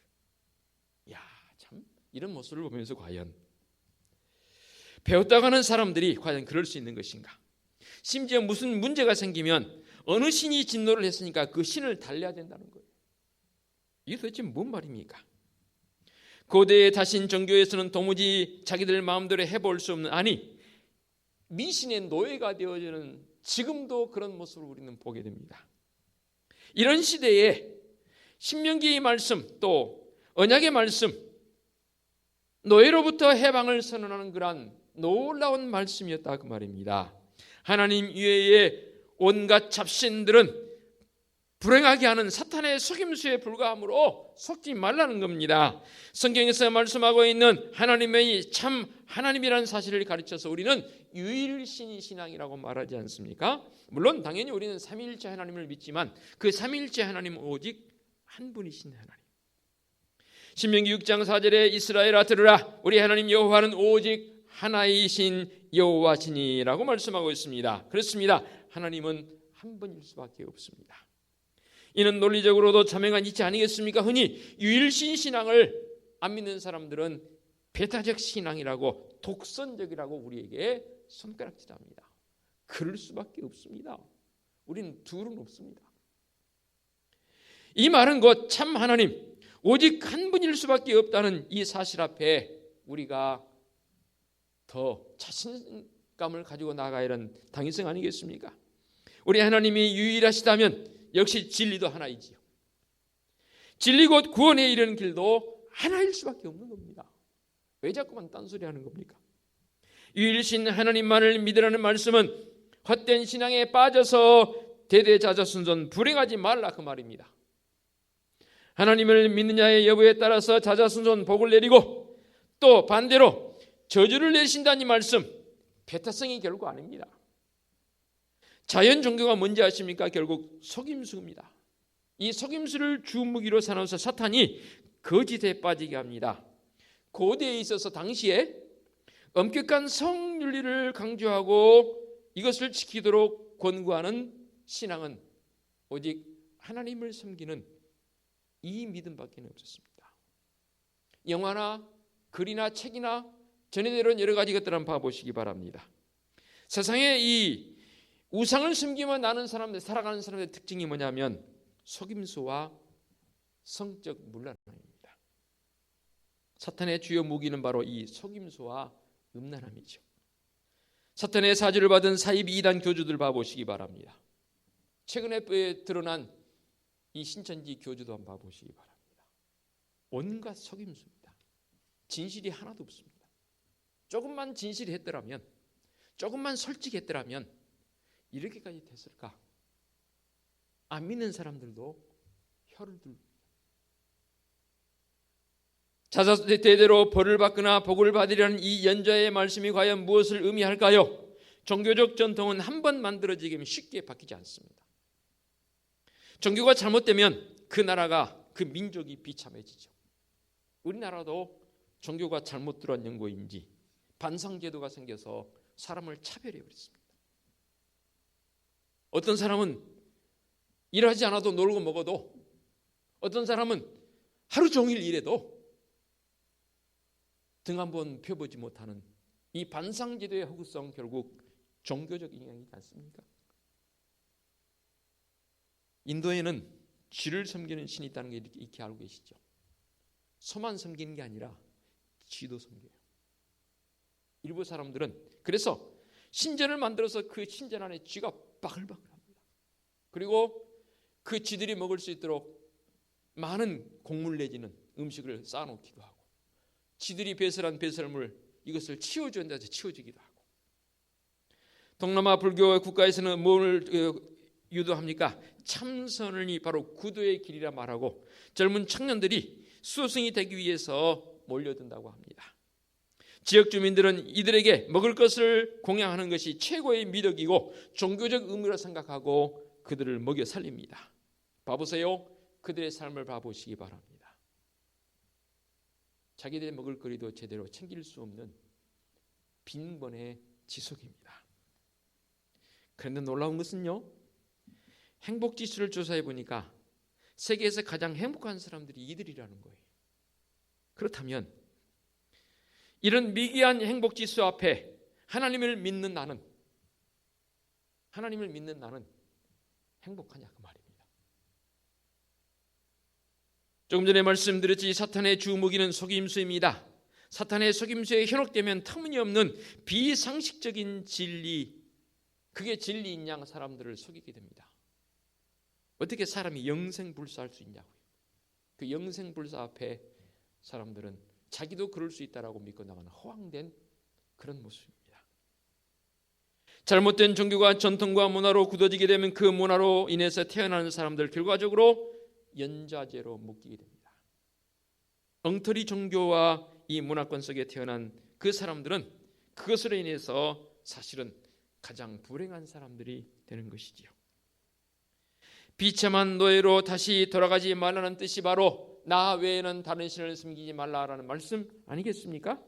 야, 참 이런 모습을 보면서 과연 배웠다고 하는 사람들이 과연 그럴 수 있는 것인가? 심지어 무슨 문제가 생기면 어느 신이 진노를 했으니까 그 신을 달래야 된다는 거예요. 이게 도대체 뭔 말입니까? 고대의 다신 종교에서는 도무지 자기들 마음대로 해볼 수 없는, 아니 미신의 노예가 되어지는 지금도 그런 모습을 우리는 보게 됩니다. 이런 시대에 신명기의 말씀 또 언약의 말씀, 노예로부터 해방을 선언하는 그러한 놀라운 말씀이었다 그 말입니다. 하나님 외에 온갖 잡신들은 불행하게 하는 사탄의 속임수에 불과하므로 속지 말라는 겁니다. 성경에서 말씀하고 있는 하나님의 참 하나님이라는 사실을 가르쳐서 우리는 유일신 신앙이라고 말하지 않습니까? 물론 당연히 우리는 삼위일체 하나님을 믿지만 그 삼위일체 하나님은 오직 한 분이신 하나님. 신명기 6장 4절에 이스라엘아 들으라, 우리 하나님 여호와는 오직 하나이신 여호와시니라고 말씀하고 있습니다. 그렇습니다. 하나님은 한 분일 수밖에 없습니다. 이는 논리적으로도 자명한 이치 아니겠습니까? 흔히 유일신 신앙을 안 믿는 사람들은 배타적 신앙이라고, 독선적이라고 우리에게 손가락질합니다. 그럴 수밖에 없습니다. 우리는 둘은 없습니다. 이 말은 곧 참 하나님, 오직 한 분일 수밖에 없다는 이 사실 앞에 우리가 더 자신감을 가지고 나가야 하는 당위성 아니겠습니까? 우리 하나님이 유일하시다면 역시 진리도 하나이지요. 진리 곧 구원에 이르는 길도 하나일 수밖에 없는 겁니다. 왜 자꾸만 딴소리 하는 겁니까? 유일신 하나님만을 믿으라는 말씀은 헛된 신앙에 빠져서 대대자자손손 불행하지 말라 그 말입니다. 하나님을 믿느냐의 여부에 따라서 자자손손 복을 내리고 또 반대로 저주를 내신다는 이 말씀, 배타성이 결국 아닙니다. 자연 종교가 뭔지 아십니까? 결국 속임수입니다. 이 속임수를 주무기로 삼아서 사탄이 거짓에 빠지게 합니다. 고대에 있어서 당시에 엄격한 성윤리를 강조하고 이것을 지키도록 권고하는 신앙은 오직 하나님을 섬기는 이 믿음밖에 없었습니다. 영화나 글이나 책이나 전해들은 여러 가지 것들을 한번 봐보시기 바랍니다. 세상에 이 우상을 섬기며 나는 사람들, 살아가는 사람들의 특징이 뭐냐면 속임수와 성적 문란함입니다. 사탄의 주요 무기는 바로 이 속임수와 음란함이죠. 사탄의 사주를 받은 사입 이단 교주들 봐보시기 바랍니다. 최근에 드러난 이 신천지 교주도 한번 봐보시기 바랍니다. 온갖 속임수입니다. 진실이 하나도 없습니다. 조금만 진실이 했더라면, 조금만 솔직했더라면 이렇게까지 됐을까? 안 믿는 사람들도 혀를 들고 자자대대로 벌을 받거나 복을 받으려는 이 연자의 말씀이 과연 무엇을 의미할까요? 종교적 전통은 한 번 만들어지게 하면 쉽게 바뀌지 않습니다. 종교가 잘못되면 그 나라가, 그 민족이 비참해지죠. 우리나라도 종교가 잘못 들어온 연고인지 반상제도가 생겨서 사람을 차별해버렸습니다. 어떤 사람은 일하지 않아도 놀고 먹어도, 어떤 사람은 하루 종일 일해도 등 한번 펴보지 못하는 이 반상제도의 허구성, 결국 종교적 영향이지 않습니까? 인도에는 쥐를 섬기는 신이 있다는 게 이렇게 알고 계시죠? 소만 섬기는 게 아니라 쥐도 섬겨요. 일부 사람들은 그래서 신전을 만들어서 그 신전 안에 쥐가 바글바글합니다. 그리고 그 쥐들이 먹을 수 있도록 많은 곡물 내지는 음식을 쌓아놓기도 하고, 쥐들이 배설한 배설물 이것을 치워줘야 해서 치워주기도 하고. 동남아 불교 국가에서는 뭘 유도합니까? 참선이 바로 구도의 길이라 말하고 젊은 청년들이 수호승이 되기 위해서 몰려든다고 합니다. 지역 주민들은 이들에게 먹을 것을 공양하는 것이 최고의 미덕이고 종교적 의무라 생각하고 그들을 먹여 살립니다. 봐보세요. 그들의 삶을 봐보시기 바랍니다. 자기들의 먹을 거리도 제대로 챙길 수 없는 빈번의 지속입니다. 그런데 놀라운 것은요, 행복지수를 조사해 보니까 세계에서 가장 행복한 사람들이 이들이라는 거예요. 그렇다면 이런 미개한 행복지수 앞에 하나님을 믿는 나는 행복하냐 그 말입니다. 조금 전에 말씀드렸지, 사탄의 주무기는 속임수입니다. 사탄의 속임수에 현혹되면 터무니없는 비상식적인 진리, 그게 진리인 양 사람들을 속이게 됩니다. 어떻게 사람이 영생불사할 수 있냐고요. 그 영생불사 앞에 사람들은 자기도 그럴 수 있다라고 믿고 나가는 허황된 그런 모습입니다. 잘못된 종교가 전통과 문화로 굳어지게 되면 그 문화로 인해서 태어나는 사람들 결과적으로 연좌제로 묶이게 됩니다. 엉터리 종교와 이 문화권 속에 태어난 그 사람들은 그것으로 인해서 사실은 가장 불행한 사람들이 되는 것이지요. 비참한 노예로 다시 돌아가지 말라는 뜻이 바로 나 외에는 다른 신을 섬기지 말라라는 말씀 아니겠습니까?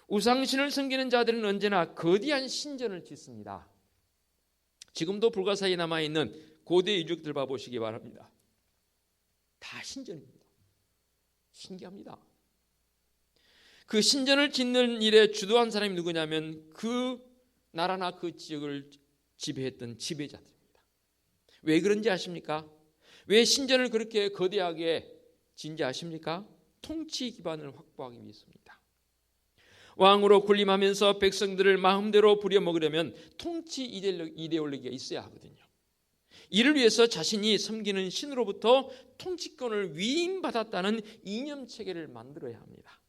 우상신을 섬기는 자들은 언제나 거대한 신전을 짓습니다. 지금도 불가사에 남아있는 고대 유적들 봐보시기 바랍니다. 다 신전입니다. 신기합니다. 그 신전을 짓는 일에 주도한 사람이 누구냐면 그 나라나 그 지역을 지배했던 지배자들입니다. 왜 그런지 아십니까? 왜 신전을 그렇게 거대하게 짓는지 아십니까? 통치 기반을 확보하기 위해서입니다. 왕으로 군림하면서 백성들을 마음대로 부려먹으려면 통치 이데올로기가 있어야 하거든요. 이를 위해서 자신이 섬기는 신으로부터 통치권을 위임받았다는 이념체계를 만들어야 합니다.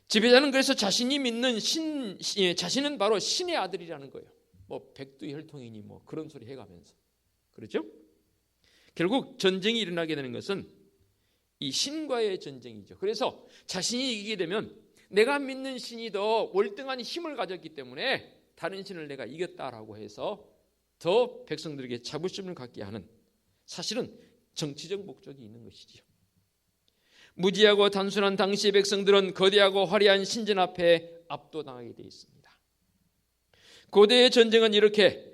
지배자는 그래서 자신이 믿는 자신은 바로 신의 아들이라는 거예요. 뭐 백두혈통이니 뭐 그런 소리 해가면서. 그렇죠? 결국 전쟁이 일어나게 되는 것은 이 신과의 전쟁이죠. 그래서 자신이 이기게 되면 내가 믿는 신이 더 월등한 힘을 가졌기 때문에 다른 신을 내가 이겼다라고 해서 더 백성들에게 자부심을 갖게 하는, 사실은 정치적 목적이 있는 것이지요. 무지하고 단순한 당시의 백성들은 거대하고 화려한 신전 앞에 압도당하게 되어 있습니다. 고대의 전쟁은 이렇게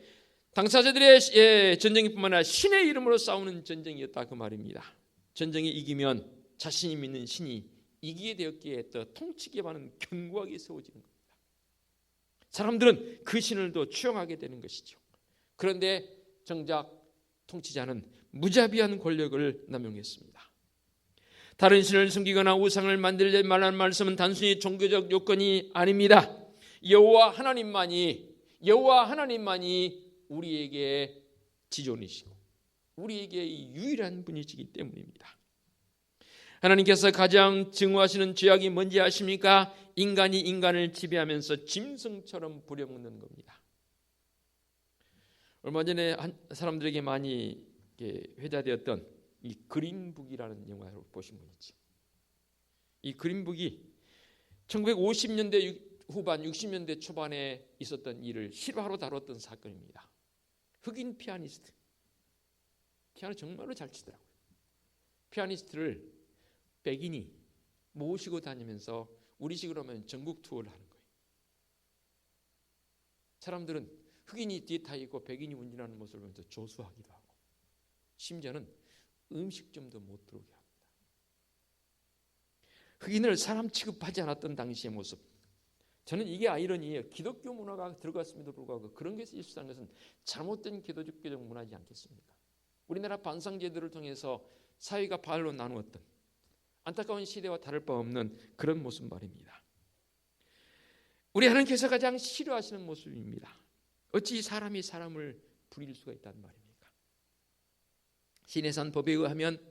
당사자들의 전쟁뿐만 아니라 신의 이름으로 싸우는 전쟁이었다 그 말입니다. 전쟁에 이기면 자신이 믿는 신이 이기게 되었기에 또 통치 기반은 견고하게 세워지는 겁니다. 사람들은 그 신을 더 추앙하게 되는 것이죠. 그런데 정작 통치자는 무자비한 권력을 남용했습니다. 다른 신을 섬기거나 우상을 만들지 말라는 말씀은 단순히 종교적 요건이 아닙니다. 여호와 하나님만이 우리에게 지존이시고 우리에게 유일한 분이시기 때문입니다. 하나님께서 가장 증오하시는 죄악이 뭔지 아십니까? 인간이 인간을 지배하면서 짐승처럼 부려먹는 겁니다. 얼마 전에 사람들에게 많이 회자되었던 이 그린북이라는 영화를 보신 분 있죠. 이 그린북이 1950년대 후반 60년대 초반에 있었던 일을 실화로 다뤘던 사건입니다. 흑인 피아니스트, 피아노 정말로 잘 치더라고요. 피아니스트를 백인이 모시고 다니면서 우리식으로 하면 전국 투어를 하는 거예요. 사람들은 흑인이 뒤에 타 있고 백인이 운전하는 모습을 보면서 조수하기도 하고 심지어는 음식점도 못 들어오게 합니다. 흑인을 사람 취급하지 않았던 당시의 모습, 저는 이게 아이러니예요. 기독교 문화가 들어갔음에도 불구하고 그런 것이 일수라는 것은 잘못된 기독교적 문화이지 않겠습니까? 우리나라 반상제도를 통해서 사회가 반으로 나누었던 안타까운 시대와 다를 바 없는 그런 모습 말입니다. 우리 하나님께서 가장 싫어하시는 모습입니다. 어찌 사람이 사람을 부릴 수가 있단 말입니까? 신해산 법에 의하면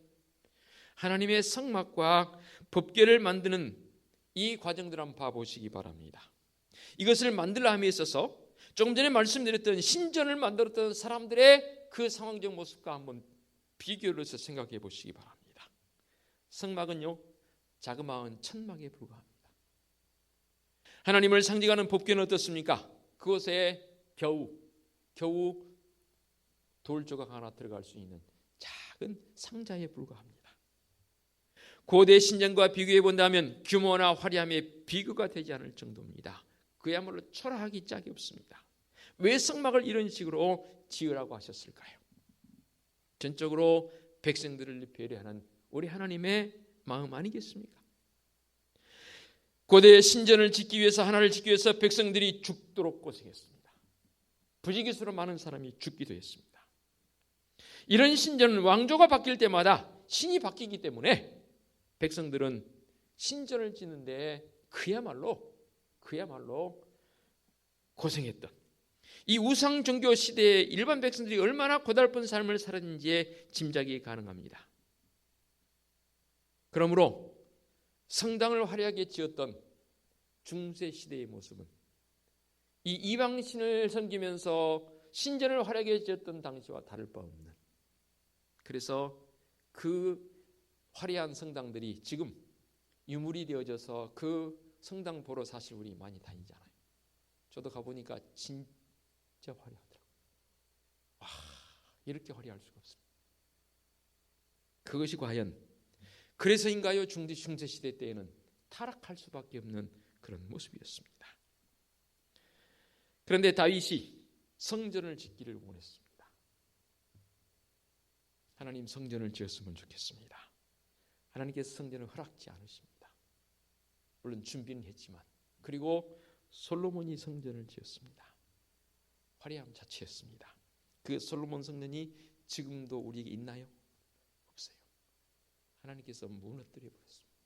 하나님의 성막과 법궤를 만드는 이 과정들 한번 봐보시기 바랍니다. 이것을 만들려 함에 있어서 조금 전에 말씀드렸던 신전을 만들었던 사람들의 그 상황적 모습과 한번 비교를 해서 생각해 보시기 바랍니다. 성막은요, 자그마한 천막에 불과합니다. 하나님을 상징하는 법궤는 어떻습니까? 그곳에 겨우 돌 조각 하나 들어갈 수 있는 작은 상자에 불과합니다. 고대 신전과 비교해 본다면 규모나 화려함에 비교가 되지 않을 정도입니다. 그야말로 초라하기 짝이 없습니다. 왜 성막을 이런 식으로 지으라고 하셨을까요? 전적으로 백성들을 배려하는 우리 하나님의 마음 아니겠습니까? 고대 신전을 짓기 위해서, 하나를 짓기 위해서 백성들이 죽도록 고생했습니다. 부지기수로 많은 사람이 죽기도 했습니다. 이런 신전은 왕조가 바뀔 때마다 신이 바뀌기 때문에 백성들은 신전을 짓는데 그야말로 고생했던, 이 우상 종교 시대에 일반 백성들이 얼마나 고달픈 삶을 살았는지에 짐작이 가능합니다. 그러므로 성당을 화려하게 지었던 중세 시대의 모습은 이 이방신을 섬기면서 신전을 화려하게 지었던 당시와 다를 바 없는, 그래서 그 화려한 성당들이 지금 유물이 되어져서 그 성당 보러 사실 우리 많이 다니잖아요. 저도 가보니까 진짜 화려하더라고요. 와, 이렇게 화려할 수가 없습니다. 그것이 과연 그래서인가요? 중세시대 때에는 타락할 수밖에 없는 그런 모습이었습니다. 그런데 다윗이 성전을 짓기를 원했습니다. 하나님, 성전을 지었으면 좋겠습니다. 하나님께서 성전을 허락지 않으십니다. 물론 준비는 했지만, 그리고 솔로몬이 성전을 지었습니다. 화려함 자체였습니다. 그 솔로몬 성전이 지금도 우리에게 있나요? 없어요. 하나님께서 무너뜨려 버렸습니다.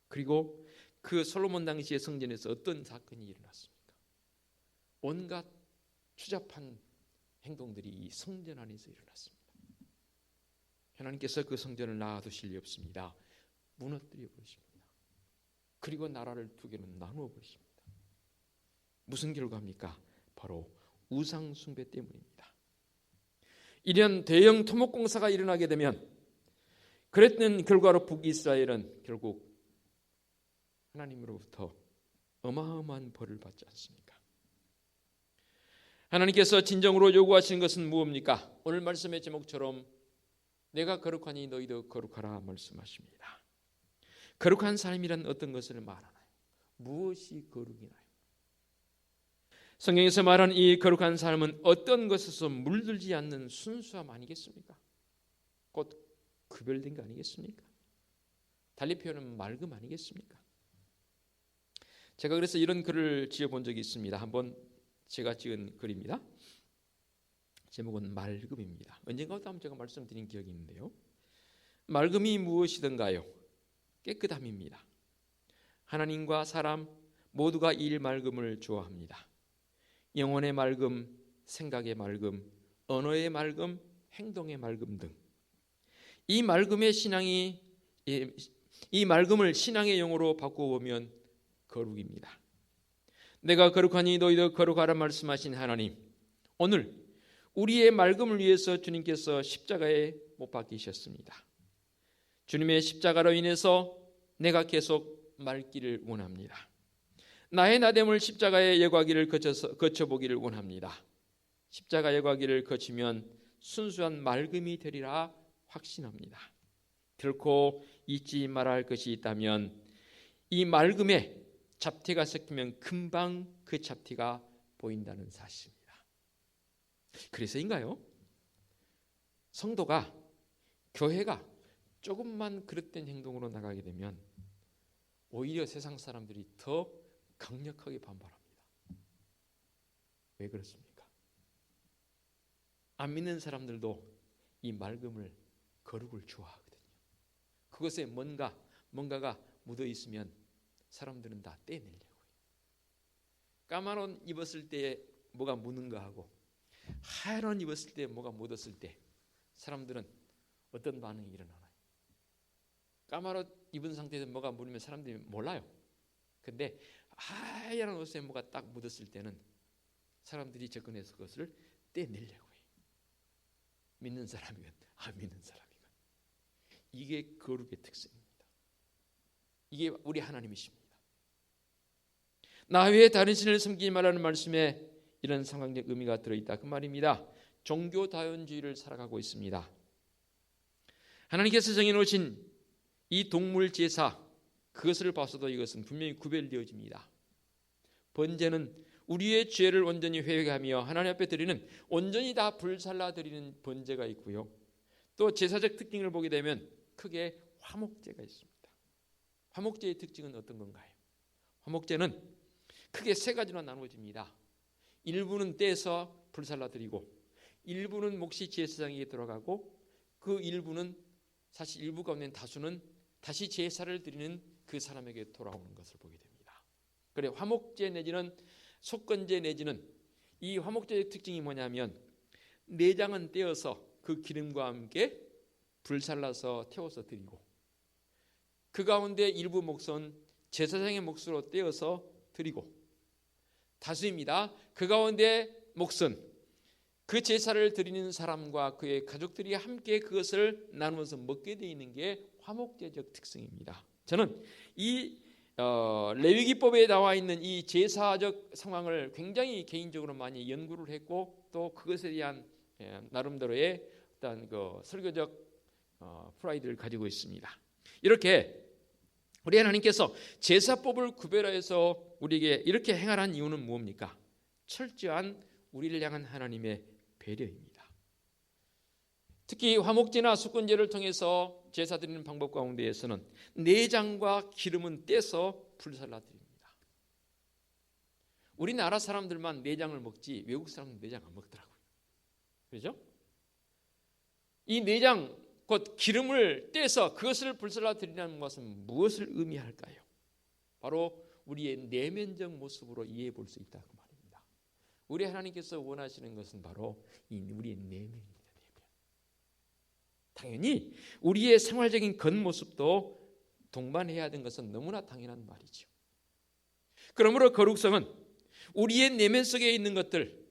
그리고 그 솔로몬 당시의 성전에서 어떤 사건이 일어났습니까? 온갖 추잡한 행동들이 이 성전 안에서 일어났습니다. 하나님께서 그 성전을 놔두실 리 없습니다. 무너뜨려 버리십니다. 그리고 나라를 두 개는 나누어 버리십니다. 무슨 결과입니까? 바로 우상 숭배 때문입니다. 이런 대형 토목공사가 일어나게 되면, 그랬던 결과로 북이스라엘은 결국 하나님으로부터 어마어마한 벌을 받지 않습니까? 하나님께서 진정으로 요구하시는 것은 무엇입니까? 오늘 말씀의 제목처럼 내가 거룩하니 너희도 거룩하라 말씀하십니다. 거룩한 삶이란 어떤 것을 말하나요? 무엇이 거룩이나요? 성경에서 말하는 이 거룩한 삶은 어떤 것에서 물들지 않는 순수함 아니겠습니까? 곧 구별된 거 아니겠습니까? 달리 표현하면 맑음 아니겠습니까? 제가 그래서 이런 글을 지어본 적이 있습니다. 한번 제가 찍은 글입니다. 제목은 맑음입니다. 언젠가 한번 제가 말씀드린 기억이 있는데요. 맑음이 무엇이든가요? 깨끗함입니다. 하나님과 사람 모두가 이 맑음을 좋아합니다. 영혼의 맑음, 생각의 맑음, 언어의 맑음, 행동의 맑음 등 이 맑음을 신앙의 용어로 바꿔보면 거룩입니다. 내가 거룩하니 너희도 거룩하라 말씀하신 하나님, 오늘 우리의 맑음을 위해서 주님께서 십자가에 못 박히셨습니다. 주님의 십자가로 인해서 내가 계속 맑기를 원합니다. 나의 나됨을 십자가의 예과기를 거쳐보기를 원합니다. 십자가 예과기를 거치면 순수한 맑음이 되리라 확신합니다. 결코 잊지 말아야 할 것이 있다면 이 맑음에 잡티가 섞이면 금방 그 잡티가 보인다는 사실입니다. 그래서인가요? 성도가, 교회가 조금만 그릇된 행동으로 나가게 되면 오히려 세상 사람들이 더 강력하게 반발합니다. 왜 그렇습니까? 안 믿는 사람들도 이 맑음을, 거룩을 좋아하거든요. 그것에 뭔가가 묻어 있으면 사람들은 다 떼내려고 해요. 까만 옷 입었을 때 뭐가 묻는가 하고 하얀 옷 입었을 때 뭐가 묻었을 때 사람들은 어떤 반응이 일어나나요? 까만 옷 입은 상태에서 뭐가 묻으면 사람들이 몰라요. 근데 하얀 옷에 뭐가 딱 묻었을 때는 사람들이 접근해서 그것을 떼내려고 해요. 믿는 사람이건 안 믿는 사람이건. 이게 거룩의 특성입니다. 이게 우리 하나님이십니다. 나 외에 다른 신을 섬기지 말라는 말씀에 이런 상황적 의미가 들어있다, 그 말입니다. 종교 다원주의를 살아가고 있습니다. 하나님께서 정해놓으신 이 동물 제사, 그것을 봐서도 이것은 분명히 구별되어집니다. 번제는 우리의 죄를 온전히 회개하며 하나님 앞에 드리는, 온전히 다 불살라 드리는 번제가 있고요. 또 제사적 특징을 보게 되면 크게 화목제가 있습니다. 화목제의 특징은 어떤 건가요? 화목제는 크게 세 가지로 나누어집니다. 일부는 떼서 불살라 드리고, 일부는 몫이 제사장에게 들어가고, 그 일부는, 사실 일부 가운데 다수는 다시 제사를 드리는 그 사람에게 돌아오는 것을 보게 됩니다. 그래, 화목제 내지는 속건제 내지는, 이 화목제의 특징이 뭐냐면 내장은 떼어서 그 기름과 함께 불살라서 태워서 드리고, 그 가운데 일부 몫은 제사장의 몫으로 떼어서 드리고, 다수입니다. 그 가운데 목선, 그 제사를 드리는 사람과 그의 가족들이 함께 그것을 나누어서 먹게 되어 있는 게 화목제적 특성입니다. 저는 이 레위기법에 나와 있는 이 제사적 상황을 굉장히 개인적으로 많이 연구를 했고 또 그것에 대한 나름대로의 어떤 그 설교적 프라이드를 가지고 있습니다. 이렇게 우리 하나님께서 제사법을 구별하여서 우리에게 이렇게 행하라는 이유는 무엇입니까? 철저한 우리를 향한 하나님의 배려입니다. 특히 화목제나 수건제를 통해서 제사 드리는 방법 가운데에서는 내장과 기름은 떼서 불살라 드립니다. 우리나라 사람들만 내장을 먹지 외국 사람은 내장 안 먹더라고요. 그렇죠? 이 내장 곧 기름을 떼서 그것을 불살라 드리는 것은 무엇을 의미할까요? 바로 우리의 내면적 모습으로 이해해 볼 수 있다고 말입니다. 우리 하나님께서 원하시는 것은 바로 우리의 내면입니다. 당연히 우리의 생활적인 겉모습도 동반해야 하는 것은 너무나 당연한 말이죠. 그러므로 거룩성은 우리의 내면 속에 있는 것들,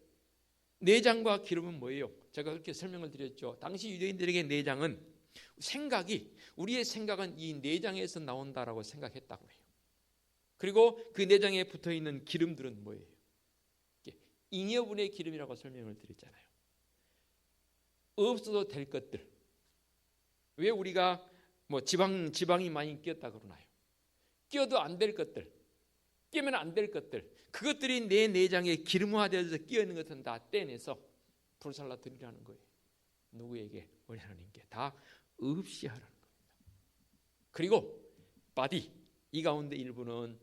내장과 기름은 뭐예요? 제가 그렇게 설명을 드렸죠. 당시 유대인들에게 내장은 우리의 생각은 이 내장에서 나온다라고 생각했다고 해요. 그리고 그 내장에 붙어있는 기름들은 뭐예요? 잉여분의 기름이라고 설명을 드렸잖아요. 없어도 될 것들. 왜 우리가 지방이 많이 끼었다 그러나요? 끼어도 안 될 것들, 끼면 안 될 것들, 그것들이 내 내장에 기름화되어서 끼어 있는 것은 다 떼내서 불살라 드리라는 거예요. 누구에게? 우리 하나님께 다 없이 하라는 겁니다. 그리고 바디, 이 가운데 일부는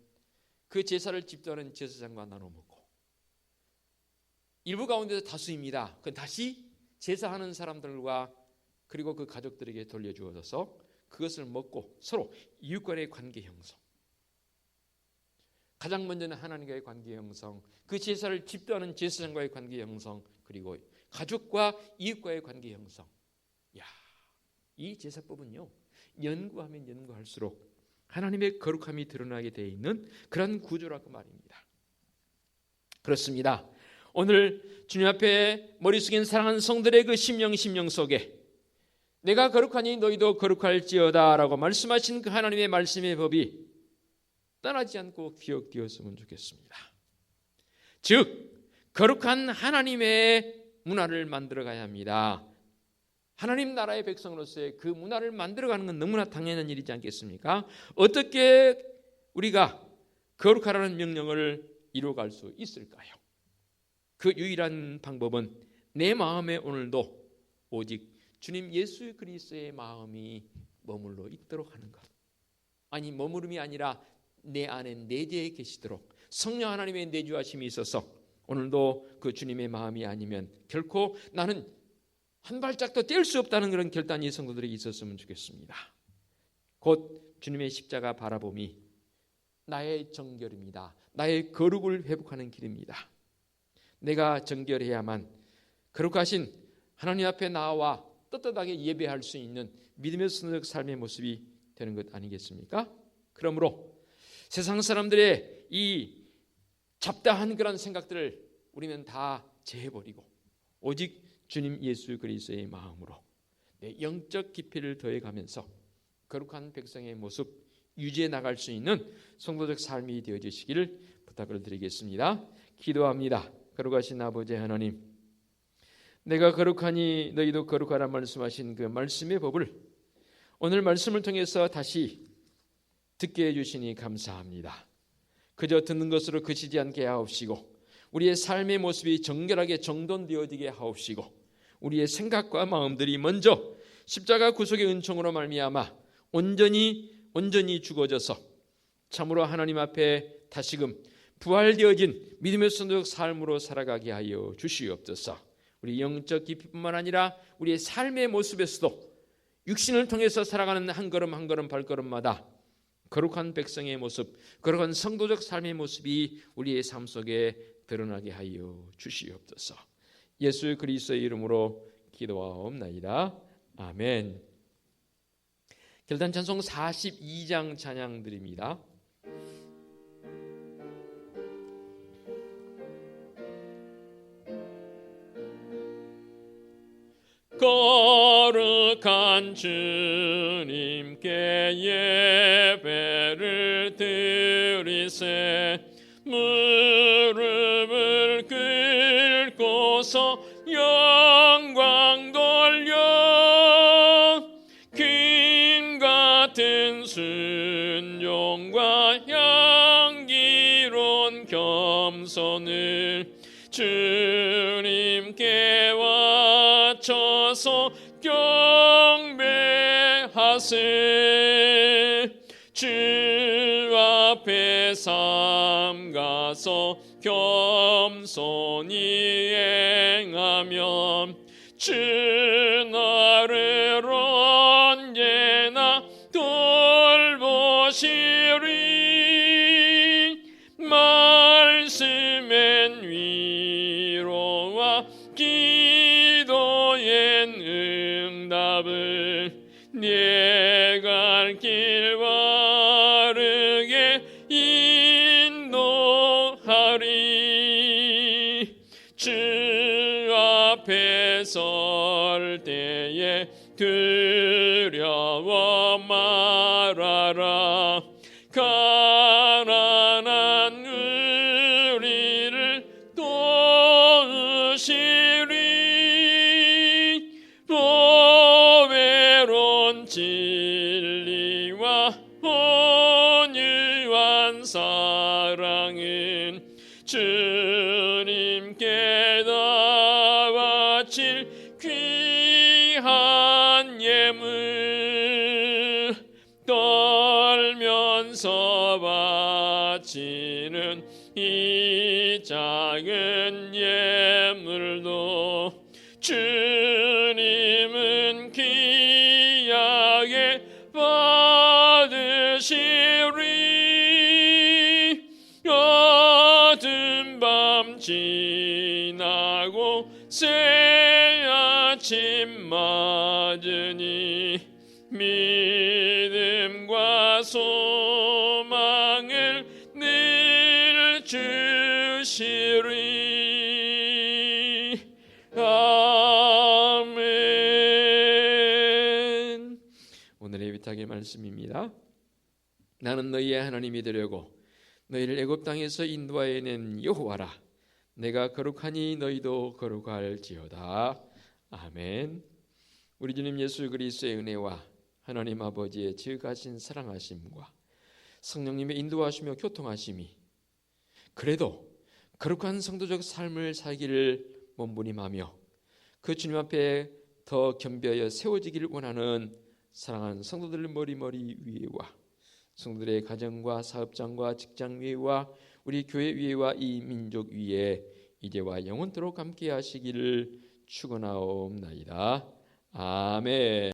그 제사를 집도하는 제사장과 나눠 먹고, 일부 가운데서 다수입니다. 그건 다시 제사하는 사람들과 그리고 그 가족들에게 돌려주어져서 그것을 먹고 서로 이웃간의 관계 형성, 가장 먼저는 하나님과의 관계 형성, 그 제사를 집도하는 제사장과의 관계 형성, 그리고 가족과 이웃과의 관계 형성. 이 제사법은요, 연구하면 연구할수록 하나님의 거룩함이 드러나게 되어 있는 그런 구조라고 말입니다. 그렇습니다. 오늘 주님 앞에 머리 숙인 사랑하는 성들의 그 심령 속에 내가 거룩하니 너희도 거룩할지어다 라고 말씀하신 그 하나님의 말씀의 법이 떠나지 않고 기억되었으면 좋겠습니다. 즉 거룩한 하나님의 문화를 만들어가야 합니다. 하나님 나라의 백성으로서의 그 문화를 만들어가는 건 너무나 당연한 일이지 않겠습니까? 어떻게 우리가 거룩하라는 명령을 이루어갈 수 있을까요? 그 유일한 방법은 내 마음에 오늘도 오직 주님 예수 그리스도의 마음이 머물러 있도록 하는 것. 아니, 머무름이 아니라 내 안에 내재해 계시도록 성령 하나님의 내주하심이 있어서 오늘도 그 주님의 마음이 아니면 결코 나는 한 발짝도 뗄 수 없다는 그런 결단이 성도들에게 있었으면 좋겠습니다. 곧 주님의 십자가 바라봄이 나의 정결입니다. 나의 거룩을 회복하는 길입니다. 내가 정결해야만 거룩하신 하나님 앞에 나와 떳떳하게 예배할 수 있는 믿음의 선적 삶의 모습이 되는 것 아니겠습니까? 그러므로 세상 사람들의 이 잡다한 그런 생각들을 우리는 다 제해버리고 오직 주님 예수 그리스도의 마음으로 내 영적 깊이를 더해가면서 거룩한 백성의 모습 유지해 나갈 수 있는 성도적 삶이 되어주시기를 부탁을 드리겠습니다. 기도합니다. 거룩하신 아버지 하나님, 내가 거룩하니 너희도 거룩하라 말씀하신 그 말씀의 법을 오늘 말씀을 통해서 다시 듣게 해주시니 감사합니다. 그저 듣는 것으로 그치지 않게 하옵시고 우리의 삶의 모습이 정결하게 정돈되어지게 하옵시고 우리의 생각과 마음들이 먼저 십자가 구속의 은총으로 말미암아 온전히 죽어져서 참으로 하나님 앞에 다시금 부활되어진 믿음의 선도적 삶으로 살아가게 하여 주시옵소서. 우리 영적 깊이뿐만 아니라 우리의 삶의 모습에서도 육신을 통해서 살아가는 한 걸음 한 걸음 발걸음마다 거룩한 백성의 모습, 거룩한 성도적 삶의 모습이 우리의 삶 속에 드러나게 하여 주시옵소서. 예수 그리스도의 이름으로 기도하옵나이다. 아멘. 결단 찬송 42장 찬양 드립니다. 거룩한 주님께 예배를 드리세. 무릎을 꿇고서 영광 돌려 금 같은 순종과 향기로운 겸손을 주님께 바쳐서 경배하세. 주 앞에 삼가서 겸손히 행하면 주 나를 언제나 돌보시리. 말씀엔 위로와 기도엔 응답을 내 갈 길 바르게 인도하리. 주 앞에 설 때에 두려워 말아라. 가난한 우리를 도우시리. 보배로운 진리와 온유한 사랑은 주님께 다 바칠 귀한 예물. 떨면서 바치는 이 작은 예물도 주님은 귀하게 받으시리. 어두운 밤 지나고 새 아침 맞으니 믿음과 소망을 늘 주시리. 아멘. 오늘의 위탁의 말씀입니다. 나는 너희의 하나님이 되려고 너희를 애굽 땅에서 인도하여낸 여호와라. 내가 거룩하니 너희도 거룩할지어다. 아멘. 우리 주님 예수 그리스도의 은혜와 하나님 아버지의 지극하신 사랑하심과 성령님의 인도하시며 교통하심이 그래도 거룩한 성도적 삶을 살기를 몸부림하며 그 주님 앞에 더 겸비하여 세워지기를 원하는 사랑하는 성도들 머리 위에와 성도들의 가정과 사업장과 직장 위에와 우리 교회 위에와 이 민족 위에 이제와 영원토록 함께 하시기를 축원하옵나이다. 아멘.